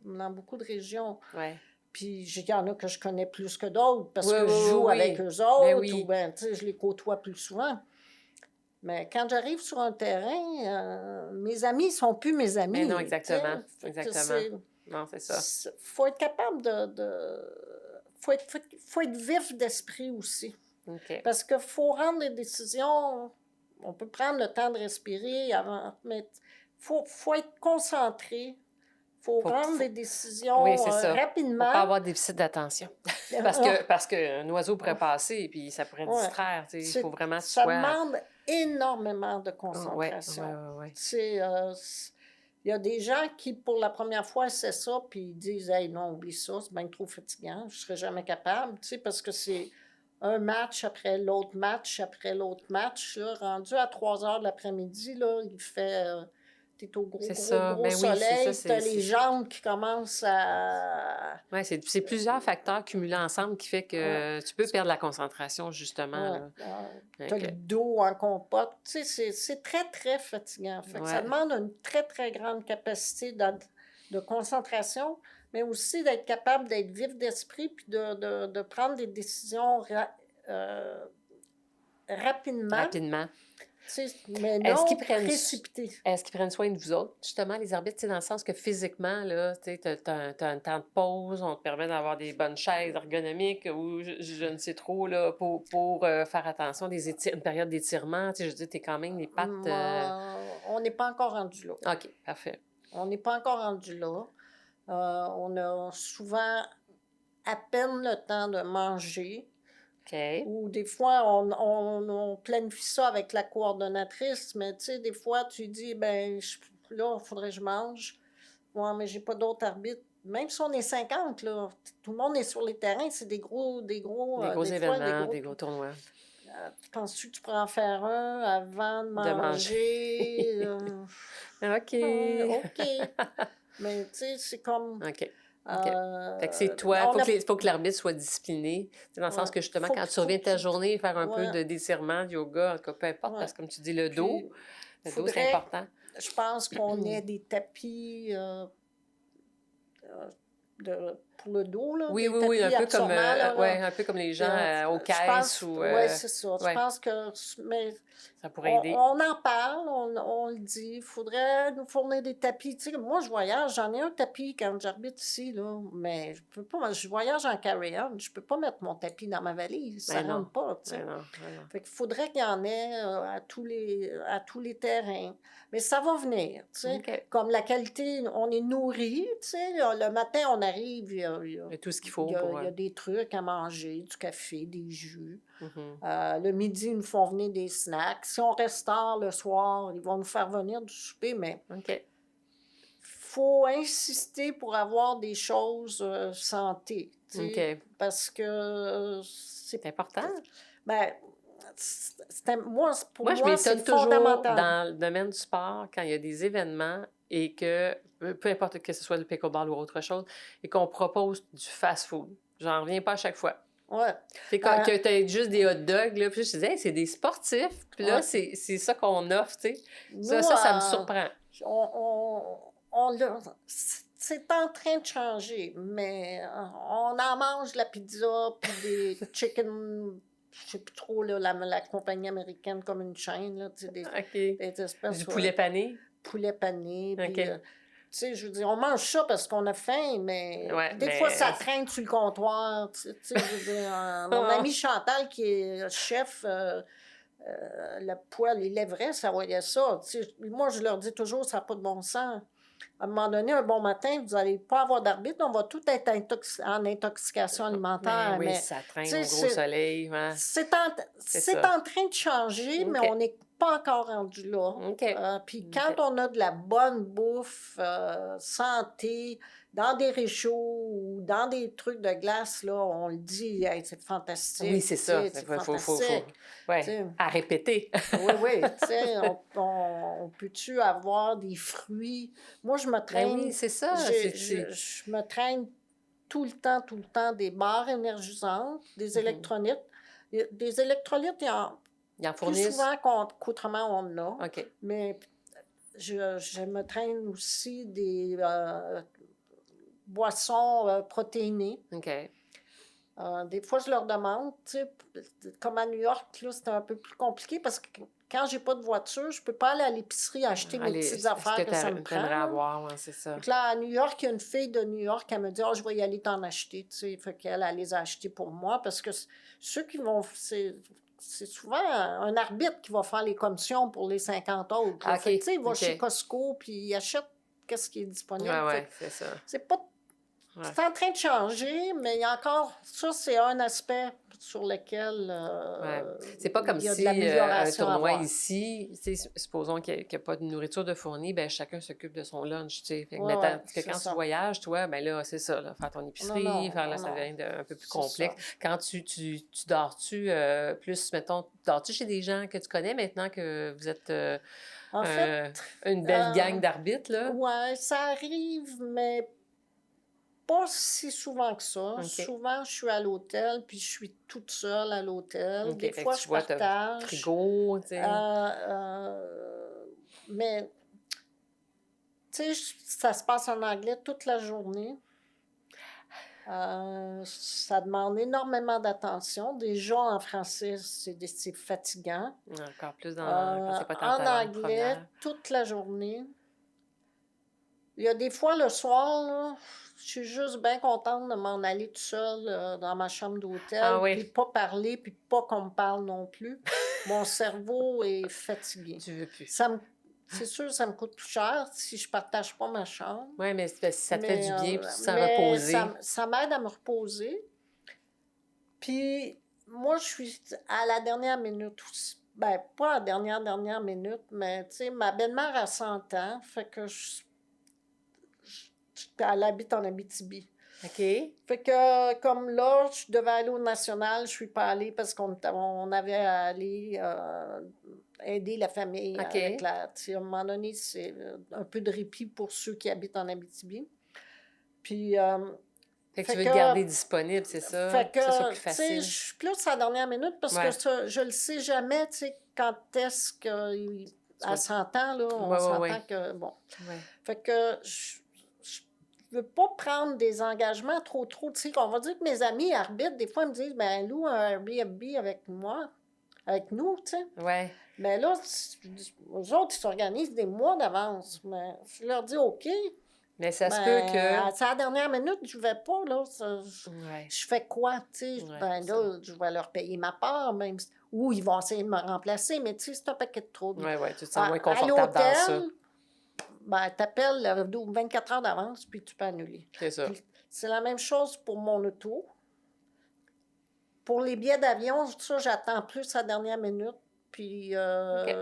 dans beaucoup de régions. Ouais. Puis il y en a que je connais plus que d'autres parce Oui, que je oui, joue oui, avec oui. eux Ben autres oui. ou ben, tu sais, je les côtoie plus souvent. Mais quand j'arrive sur un terrain, mes amis sont plus mes amis. Mais non, tu sais. exactement. Fait que Exactement. Non, c'est ça. faut être capable faut être vif d'esprit aussi. OK. Parce qu'il faut rendre des décisions. On peut prendre le temps de respirer avant, mais faut être concentré. Faut rendre des décisions Oui, c'est ça. rapidement. Faut pas avoir de déficit d'attention. Parce qu'un oiseau pourrait passer et puis ça pourrait distraire. Il faut vraiment que tu ça sois... demande énormément de Ouais, concentration. ouais. C'est Il y a des gens qui, pour la première fois, essaient ça, puis ils disent « Hey, non, oublie ça, c'est bien trop fatigant, je ne serai jamais capable. » Tu sais, parce que c'est un match après l'autre match après l'autre match. Là, rendu à 3 heures de l'après-midi, là, il fait... T'es au C'est ça. gros Ben oui, c'est ça. soleil, t'as les jambes qui commencent à... Ouais, c'est plusieurs facteurs cumulés ensemble qui fait Ouais, que tu peux perdre la concentration, justement. ouais, Là. t'as le Ok. dos en compote. Tu sais, c'est très, très fatigant. Fait que ça Ouais. demande une très, très grande capacité de concentration, mais aussi d'être capable d'être vif d'esprit puis de prendre des décisions euh, rapidement, Rapidement. tu sais, mais Est-ce non qu'ils prennent, précipité. est-ce qu'ils prennent soin de vous autres, justement, les arbitres, tu sais, dans le sens que physiquement, là, tu sais, t'as un temps de pause, on te permet d'avoir des bonnes chaises ergonomiques ou je ne sais trop, là, pour faire attention, une période d'étirement, tu sais, je veux dire, t'es quand même les pattes... On n'est pas encore rendu là. OK, parfait. On n'est pas encore rendu là. On a souvent à peine le temps de manger. OK. Ou des fois, on planifie ça avec la coordonnatrice, mais tu sais, des fois, tu dis, ben là, il faudrait que je mange. Ouais, mais j'ai pas d'autre arbitre. Même si on est 50, là, tout le monde est sur les terrains, c'est des gros, Des gros des fois, événements, des gros tournois. penses-tu que tu pourrais en faire un avant de De manger? manger. OK. OK. Mais tu sais, c'est comme... OK. OK. Fait que c'est toi, faut que l'arbitre soit discipliné, dans le sens que justement, quand tu reviens de ta journée, faire un peu d'étirement, de yoga, en tout cas, peu importe, parce que comme tu dis, le dos, c'est important. Je pense qu'on ait des tapis pour le dos, là, Oui, des oui, oui, un tapis peu comme, absorbants, là, un peu comme les gens aux caisses ou... oui, c'est ça. ouais. Je pense que... Mais ça pourrait aider. on en parle, on le dit. Il faudrait nous fournir des tapis. Tu sais, moi, je voyage, j'en ai un tapis quand j'arbitre ici, là, mais je peux pas... Je voyage en carry-on, je peux pas mettre mon tapis dans ma valise. Ça Ben rentre pas, tu sais. Ben non. Fait qu'il faudrait qu'il y en ait à tous les terrains. Mais ça va venir, tu sais. OK. Comme la qualité, on est nourri, tu sais. Le matin, on arrive, il Il y a tout ce qu'il faut y a, pour... il y a des trucs à manger, du café, des jus. Mhm. Le midi, ils nous font venir des snacks. Si on reste tard le soir, ils vont nous faire venir du souper, mais OK. faut insister pour avoir des choses santé, tu sais. OK. Parce que C'est important. Ben, pour Moi, je moi, m'étonne c'est toujours fondamental. dans le domaine du sport, quand il y a des événements et que, peu importe que ce soit le pickleball ou autre chose, et qu'on propose du fast-food. J'en reviens pas à chaque fois. Ouais. C'est que t'as juste des hot dogs, là, puis je disais, hey, c'est des sportifs, puis là, c'est ça qu'on offre, tu sais. Ça me surprend. C'est en train de changer, mais on en mange de la pizza, puis des chicken, je sais plus trop, là, la compagnie américaine comme une chaîne, là, tu sais, des espèces... Du poulet pané? Poulet pané, OK. puis... tu sais, je veux dire, on mange ça parce qu'on a faim, mais des fois, ça traîne sur le comptoir. Tu sais, je veux dire, mon ami Chantal, qui est chef, le poêle, il lèverait, ça voyait ça. Tu sais, moi, je leur dis toujours, ça n'a pas de bon sens. À un moment donné, un bon matin, vous n'allez pas avoir d'arbitre, on va tout être en intoxication alimentaire. Oui, mais ça traîne au gros soleil. Ouais. C'est en train de changer, mais on n'est pas encore rendu là. Puis quand on a de la bonne bouffe, santé, dans des réchauds ou dans des trucs de glace, là, on le dit, hey, c'est fantastique. Oui, c'est ça. Il faut à répéter. Oui, tu sais, on peut-tu avoir des fruits? Moi, je me traîne... oui, c'est ça. Je me traîne tout le temps des barres énergisantes, des électrolytes. Des électrolytes, il y en plus souvent qu'autrement on en a. OK. Mais je me traîne aussi des boissons protéinées. OK. Des fois, je leur demande, tu sais, comme à New York, là, c'était un peu plus compliqué parce que quand j'ai pas de voiture, je peux pas aller à l'épicerie acheter mes petites affaires que ça me prend. Avoir, c'est ça. Donc là, à New York, il y a une fille de New York, elle me dit « je vais y aller t'en acheter. » Tu sais, fait qu'elle les a achetés pour moi parce que ceux qui vont... C'est souvent un arbitre qui va faire les commissions pour les 50 autres. Okay. Tu sais, il va chez Costco puis il achète qu'est-ce qui est disponible. Oui, c'est ça. C'est pas Ouais. C'est en train de changer, mais il y a encore... Ça, c'est un aspect sur lequel Ouais. C'est pas comme il y a de si un l'amélioration à tournoi avoir. ici, tu sais, supposons qu'il n'y a pas de nourriture de fournie, ben chacun s'occupe de son lunch, tu sais. Fait que, Ouais, parce que c'est quand tu ça. voyages, toi, ben là, c'est ça, là, faire ton épicerie, Non, faire là, non, ça non. devient un peu plus C'est complexe. ça. Quand tu dors-tu plus, mettons, dors-tu chez des gens que tu connais maintenant que vous êtes En fait, une belle euh, gang d'arbitres, là? ouais, ça arrive, mais pas si souvent que ça. OK. Souvent, je suis à l'hôtel, puis je suis toute seule à l'hôtel. OK. Des Fait que fois, tu je vois, t'as partage. frigo, tu Euh, sais. mais, tu sais, ça se passe en anglais toute la journée. Ça demande énormément d'attention. Déjà, en français, c'est fatigant. Encore plus quand c'est pas En ta langue anglais, première. toute la journée. Il y a des fois, le soir, là, je suis juste bien contente de m'en aller tout seul dans ma chambre Ah d'hôtel, puis oui, pas parler, puis pas qu'on me parle non plus. Mon cerveau est fatigué. tu veux plus. C'est sûr, ça me coûte plus cher si je partage pas ma chambre, Oui, mais si ça te fait du bien, puis tu te sens mais reposé. ça m'aide à me reposer. Puis moi, je suis à la dernière minute aussi. Ben, pas à la dernière minute, mais tu sais, ma belle-mère a 100 ans, fait que elle habite en Abitibi. OK. Fait que, comme là, je devais aller au national, je suis pas allée parce on avait à aller aider la famille OK. avec la... Tu sais, à un moment donné, c'est un peu de répit pour ceux qui habitent en Abitibi. Puis, Fait que tu fait veux te que, garder disponible, c'est ça? fait Que ce soit que, plus tu sais, facile. je suis plus à la dernière minute parce que Ouais. ça, je le sais jamais, tu sais, quand est-ce qu'à Tu vas... 100 ans, là, on Ouais, ouais, s'entend ouais. que, bon. Ouais. Fait que je veux pas prendre des engagements trop, tu sais. On va dire que mes amis arbitrent, des fois, ils me disent, ben, loue un Airbnb avec moi, avec nous, tu sais. Ouais. Mais là, eux autres, ils s'organisent des mois d'avance. Mais je leur dis, OK, Mais ça se peut ben, que... c'est à la dernière minute, je vais pas, là. Ouais. Je fais quoi, tu sais? Ouais, Ben c'est ça. là, je vais leur payer ma part, même. Ou ils vont essayer de me remplacer, mais tu sais, c'est un paquet de troubles. Ouais, ouais, tu te sens moins À confortable dans ça. l'hôtel, ben, t'appelles 24 heures d'avance, puis tu peux annuler. C'est ça. Puis c'est la même chose pour mon auto. Pour les billets d'avion, ça, j'attends plus à la dernière minute. Puis, OK.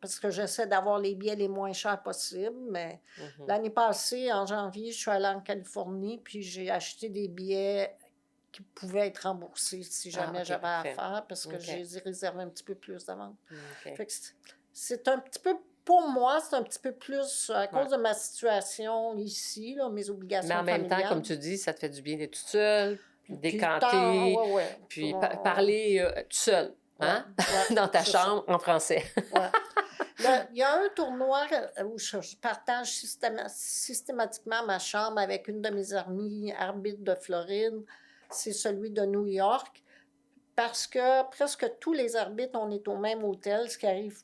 parce que j'essaie d'avoir les billets les moins chers possibles. Mais Mhm. l'année passée, en janvier, je suis allée en Californie, puis j'ai acheté des billets qui pouvaient être remboursés si jamais OK, j'avais parfait. affaire, parce que OK. j'ai réservé un petit peu plus d'avance. OK. Fait que c'est un petit peu, pour moi, c'est un petit peu plus à Ouais. cause de ma situation ici, là, mes Mais obligations en même temps, familiales. comme tu dis, ça te fait du bien d'être toute seule, puis Puis décanter, ouais. puis parler toute seule, hein? Ouais, Dans ta c'est ça. chambre, en français. Ouais. Là, il y a un tournoi où je partage systématiquement ma chambre avec une de mes amies arbitres de Floride. C'est celui de New York. Parce que presque tous les arbitres, on est au même hôtel, ce qui arrive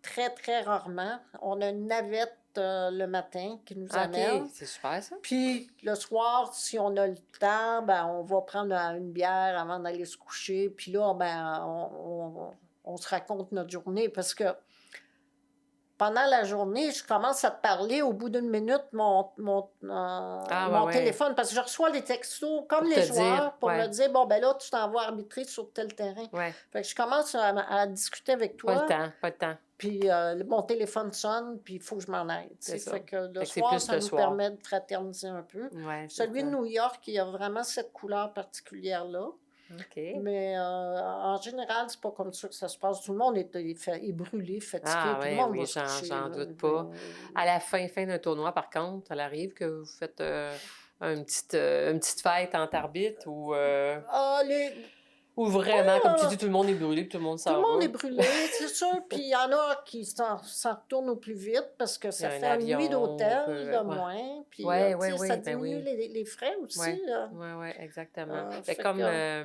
très, très rarement. On a une navette le matin qui nous amène. OK, c'est super ça. Puis le soir, si on a le temps, ben, on va prendre une bière avant d'aller se coucher. Puis là, ben, on se raconte notre journée parce que pendant la journée, je commence à te parler. Au bout d'une minute, mon ouais. téléphone, parce que je reçois les textos comme Pour les te dire, joueurs pour me ouais. dire, bon, ben là, tu t'en vas arbitrer sur tel terrain. Ouais. Fait que je commence à discuter avec Pas le toi. temps, pas le temps. Puis mon téléphone sonne, puis il faut que je m'en aille. C'est ça. Fait que le Fait que c'est soir, plus ça le nous soir. permet de fraterniser un peu. Ouais, c'est Celui ça. de New York, il y a vraiment cette couleur particulière-là. OK. Mais en général, c'est pas comme ça que ça se passe. Tout le monde est brûlé, fatigué. Ah Tout le ouais, monde oui, va se coucher, j'en là. doute pas. À la fin d'un tournoi, par contre, ça arrive que vous faites une petite fête entre arbitres Ah, ou vraiment, comme tu dis, tout le monde est brûlé puis tout le monde tout s'en le monde va. est brûlé, c'est sûr. Puis il y en a qui s'en retournent au plus vite parce que Il y ça a un fait une nuit avion, d'hôtel de ouais. moins. Puis Ouais, tu sais, ça ben diminue oui. les frais aussi. Ouais, ouais, exactement. Fait Fait comme, que,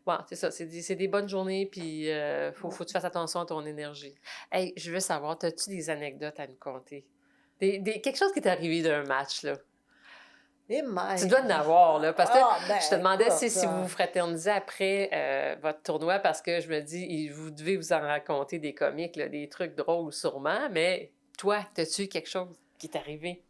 bon, c'est ça, c'est des bonnes journées, puis faut que tu fasses attention à ton énergie. Hey, je veux savoir, as-tu des anecdotes à nous conter? Quelque chose qui est arrivé d'un match, là. et Tu dois en avoir, là, parce que ben, je te demandais écoute, si vous vous fraternisez après votre tournoi, parce que je me dis, vous devez vous en raconter des comiques, là, des trucs drôles sûrement, mais toi, as-tu eu quelque chose qui est arrivé?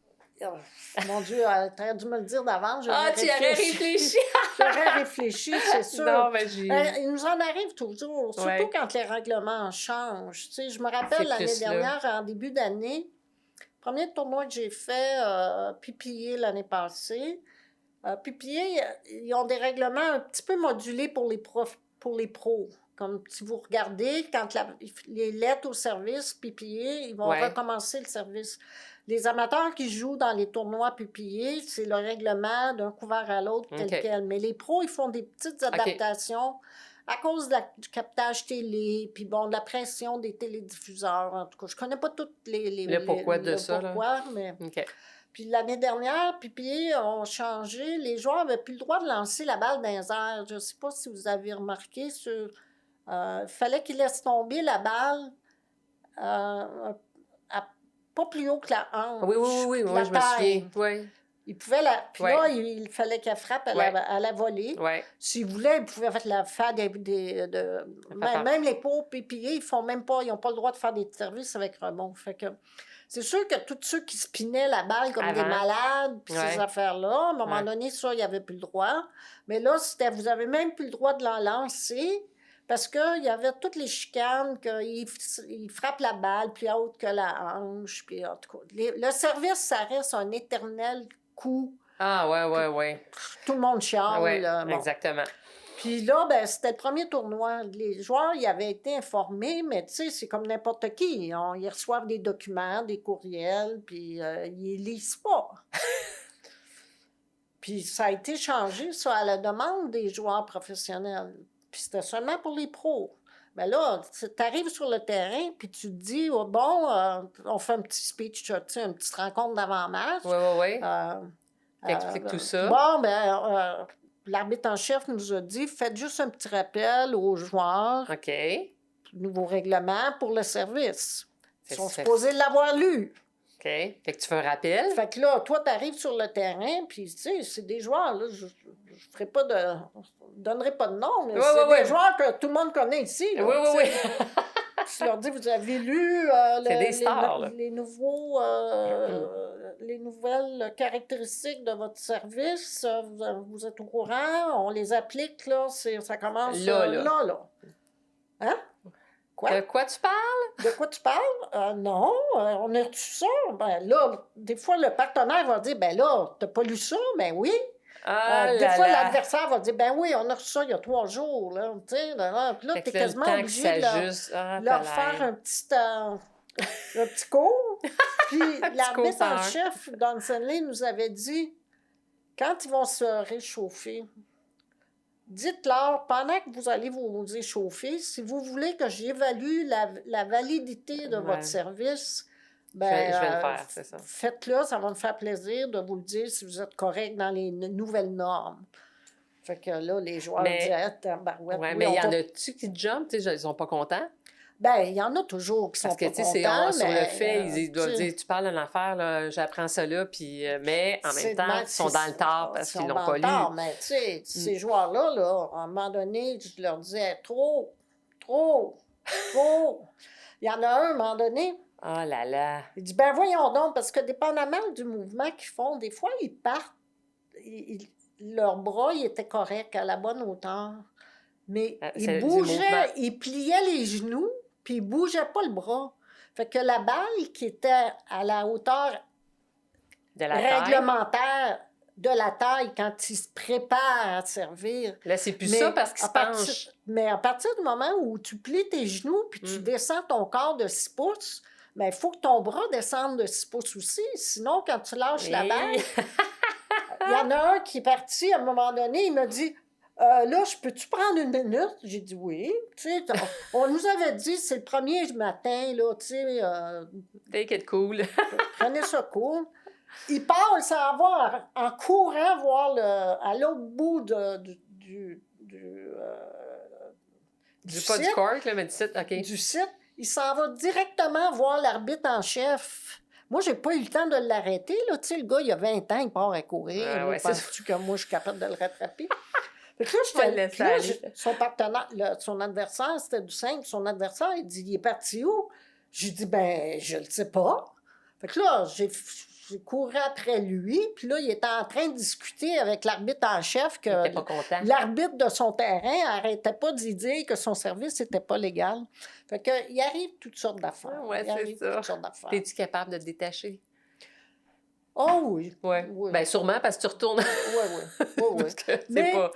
Mon Dieu, t'aurais dû me le dire d'avance. Tu aurais réfléchi. J'aurais réfléchi, c'est sûr. Non, mais il nous en arrive toujours, surtout quand les règlements changent. Tu sais, je me rappelle l'année dernière, en début d'année, le premier tournoi que j'ai fait, PPA l'année passée, PPA, ils ont des règlements un petit peu modulés pour les pros. Comme si vous regardez, quand les lettres au service PPA, ils vont recommencer le service. Les amateurs qui jouent dans les tournois PPA, c'est le règlement d'un couvert à l'autre tel quel. Mais les pros, ils font des petites adaptations à cause du captage télé, puis bon, de la pression des télédiffuseurs. En tout cas, je connais pas toutes le pourquoi de ça. Mais... Puis l'année dernière, PPA ont changé. Les joueurs n'avaient plus le droit de lancer la balle dans les airs. Je ne sais pas si vous avez remarqué. Il fallait qu'ils laissent tomber la balle pas plus haut que la hanche. Oui, moi, je me souviens. Oui. Il pouvait Puis là, il fallait qu'elle frappe à la volée. S'il voulait, il pouvait la faire même les pauvres PPA, ils n'ont pas le droit de faire des services avec rebond. Fait que c'est sûr que tous ceux qui spinaient la balle comme des malades, puis ces affaires-là, à un moment donné, ça, il n'y avait plus le droit. Mais là, vous n'avez même plus le droit de l'en lancer. Parce qu'il y avait toutes les chicanes, qu'il frappe la balle plus haute que la hanche. Puis en tout cas, le service, ça reste un éternel coup. Ouais. Tout le monde chiale. Oui, exactement. Puis là, c'était le premier tournoi. Les joueurs, ils avaient été informés, mais tu sais, c'est comme n'importe qui. Ils reçoivent des documents, des courriels, puis ils les lisent pas. Puis ça a été changé, ça, à la demande des joueurs professionnels. Puis c'était seulement pour les pros. Mais là, tu arrives sur le terrain, puis tu te dis, on fait un petit speech, tu sais, une petite rencontre d'avant-match. Oui. Qui explique tout ça. L'arbitre en chef nous a dit, faites juste un petit rappel aux joueurs. OK. Nouveau règlement pour le service. Ils sont supposés l'avoir lu. OK. Fait que tu fais un rappel. Fait que là, toi, tu arrives sur le terrain, puis tu sais, c'est des joueurs, là, je ferai pas donnerai pas de nom, mais des joueurs que tout le monde connaît ici. Là, oui. Je leur dis, vous avez lu les nouvelles caractéristiques de votre service, vous êtes au courant, on les applique, là, ça commence là. Hein? Quoi? De quoi tu parles? De quoi tu parles? Non, on a reçu ça. Ben là, des fois, le partenaire va dire, ben là, t'as pas lu ça? Ben oui. Des fois, l'adversaire va dire, ben oui, on a reçu ça il y a 3 jours. Là, puis là, t'es quasiment obligé de leur faire un petit cours. Puis l'arbitre en chef, Donson Lee, nous avait dit, quand ils vont se réchauffer, dites-leur, pendant que vous allez vous échauffer, si vous voulez que j'évalue la validité de votre service, je vais le faire, c'est ça. Faites-le, ça va me faire plaisir de vous le dire si vous êtes correct dans les nouvelles normes. Fait que là, les joueurs disaient, mais il y en a-tu qui jump, ils sont pas contents? Ben, il y en a toujours qui sont pas contents. Parce que, sur le fait, ils doivent dire, tu parles d'une affaire, là, j'apprends ça là, puis, mais en même temps, ils sont dans le tard parce qu'ils l'ont pas lu. Mais tu sais, ces joueurs-là, à un moment donné, je leur disais, trop. Il y en a un, à un moment donné, oh là là. Il dit, ben voyons donc, parce que dépendamment du mouvement qu'ils font, des fois, ils partent, leurs bras, ils étaient corrects, à la bonne hauteur. Mais ils bougeaient, ils pliaient les genoux, puis ils bougeaient pas le bras. Fait que la balle qui était à la hauteur réglementaire de la taille quand ils se préparent à servir. Là, c'est plus ça parce qu'ils se penchent. Mais à partir du moment où tu plies tes genoux, puis tu descends ton corps de 6 pouces, mais il faut que ton bras descende de 6 pouces aussi. Sinon, quand tu lâches la balle, il y en a un qui est parti à un moment donné, il m'a dit, là, peux-tu prendre 1 minute? J'ai dit oui. Tu sais, on nous avait dit, c'est le premier matin, là, tu sais. Take it cool. Prenez ça cool. Il part, il s'en va en courant voir à l'autre bout du pas site, du court, là, mais du site, OK. Du site. Il s'en va directement voir l'arbitre en chef. Moi, j'ai pas eu le temps de l'arrêter. Là. Tu sais, le gars, il a 20 ans, il part à courir. Penses-tu que moi, je suis capable de le rattraper? Fait que là, son partenaire, son adversaire, c'était du simple. Son adversaire, il dit, il est parti où? J'ai dit, ben, je le sais pas. Fait que là, j'ai couru après lui, puis là, il était en train de discuter avec l'arbitre en chef Il que était pas content. l'arbitre de son terrain n'arrêtait pas d'y dire que son service n'était pas légal. Fait que, il arrive toutes sortes d'affaires. Ouais, Il c'est arrive ça. toutes sortes d'affaires. Es-tu capable de te détacher? Oh oui. Oui. Oui. Bien, sûrement parce que tu retournes. Oui. Parce que c'est Mais pas...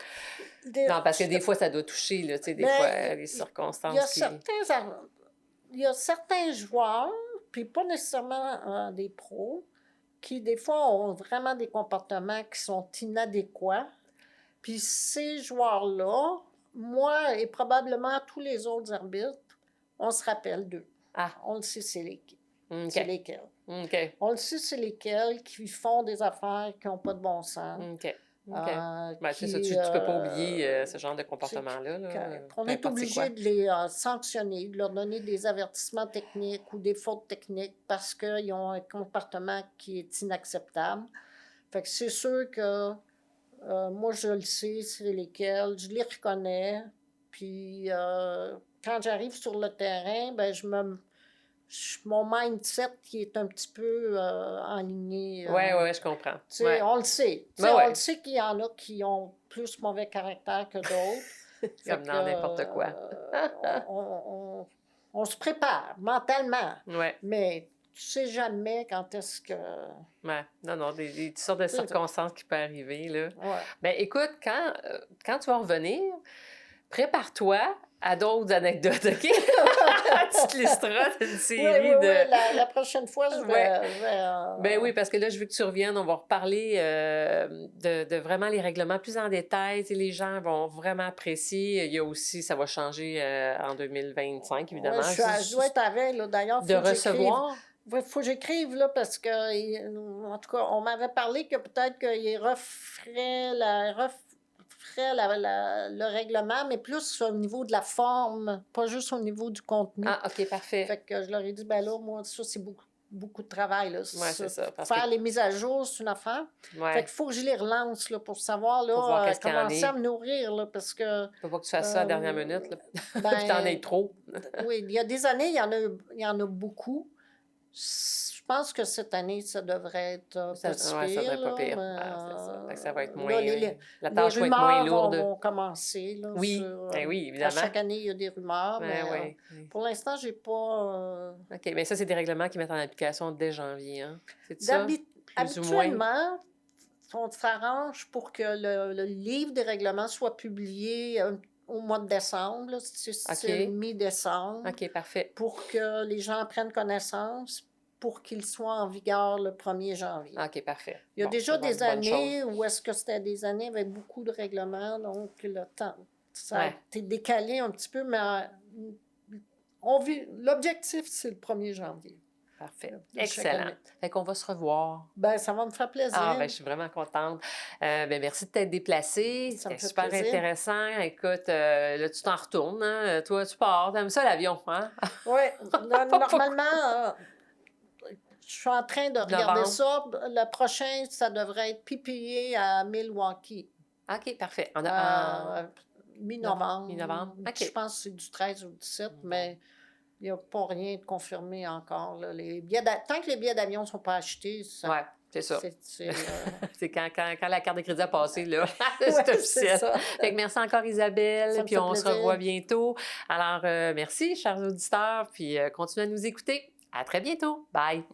des- Non, parce que des fois, ça doit toucher, là, tu sais, des Ben, fois, les il y a circonstances qui... il y a certains joueurs, puis pas nécessairement des pros, qui des fois ont vraiment des comportements qui sont inadéquats. Puis ces joueurs-là, moi et probablement tous les autres arbitres, on se rappelle d'eux. Ah, On le sait, c'est OK. lesquels. OK. On le sait, c'est lesquels qui font des affaires qui n'ont pas de bon sens. OK. OK. qui, C'est ça, tu peux pas oublier ce genre de comportement-là. On peu est importe c'est obligé de les sanctionner, de leur donner des avertissements techniques ou des fautes techniques parce qu'ils ont un comportement qui est inacceptable. Fait que c'est sûr que moi, je le sais, c'est lesquels, je les reconnais. Puis quand j'arrive sur le terrain, ben mon mindset qui est un petit peu enligné. Oui, je comprends. Tu sais, on le sait. Tu sais, Ben ouais. On le sait qu'il y en a qui ont plus mauvais caractère que d'autres. Comme dans n'importe quoi. On se prépare mentalement, Oui. mais tu sais jamais quand est-ce que... Ouais. Non, des sortes de circonstances qui peuvent arriver, là. Ouais. Ben écoute, quand tu vas revenir, prépare-toi à d'autres anecdotes, OK? Tu te listeras une série de... Oui, la prochaine fois, je vais... Ben oui, parce que là, je veux que tu reviennes. On va reparler de vraiment les règlements plus en détail. Tu sais, les gens vont vraiment apprécier. Il y a aussi, ça va changer en 2025, évidemment. Ouais, je dois être avec, là, d'ailleurs. De recevoir. Il faut que j'écrive, là, parce que, en tout cas, on m'avait parlé que peut-être qu'il referait le règlement, mais plus au niveau de la forme, pas juste au niveau du contenu. Ah, OK, parfait. Fait que je leur ai dit, ben là, moi, ça, c'est beaucoup de travail, là. Oui, c'est ça. Faire les mises à jour, c'est une affaire. Fait qu'il faut que je les relance, là, pour savoir, là, commencer à me nourrir, là, parce que... Faut pas que tu fasses ça à la dernière minute, là. Ben, Puis t'en aies trop. Oui, il y a des années, il y en a beaucoup. Je pense que cette année, ça devrait être pas si ça devrait pire, pas pire. mais, C'est ça. Fait que ça va être moins... là, la tâche va être moins lourde. vont commencer. Là, oui, oui, évidemment. À chaque année, il y a des rumeurs, mais pour l'instant, j'ai pas... OK, mais ça, c'est des règlements qui mettent en application dès janvier, hein? C'est ça? Habituellement, on s'arrange pour que le livre des règlements soit publié au mois de décembre, c'est mi-décembre. OK, parfait. Pour que les gens prennent connaissance, pour qu'il soit en vigueur le 1er janvier. OK, parfait. Il y a déjà des années où est-ce que c'était des années avec beaucoup de règlements, donc le temps, ça a été décalé un petit peu, mais l'objectif, c'est le 1er janvier. Parfait. Excellent. Fait qu'on va se revoir. Ben, ça va me faire plaisir. Ah, ben, je suis vraiment contente. Ben, merci de t'être déplacée. C'était super intéressant. Écoute, là, tu t'en retournes. Hein? Toi, tu pars. T'aimes ça, l'avion, hein? Oui. Normalement, je suis en train de regarder ça. Le prochain, ça devrait être PPA à Milwaukee. OK, parfait. Mi-novembre. Mi-novembre. OK. Je pense que c'est du 13 au 17, mais... Il n'y a pas rien de confirmé encore. Là. Tant que les billets d'avion ne sont pas achetés, ça... Oui, c'est ça. C'est quand la carte de crédit a passé, là. C'est officiel. Fait que merci encore, Isabelle. Puis on se revoit bientôt. Alors, merci, chers auditeurs. Puis continuez à nous écouter. À très bientôt. Bye.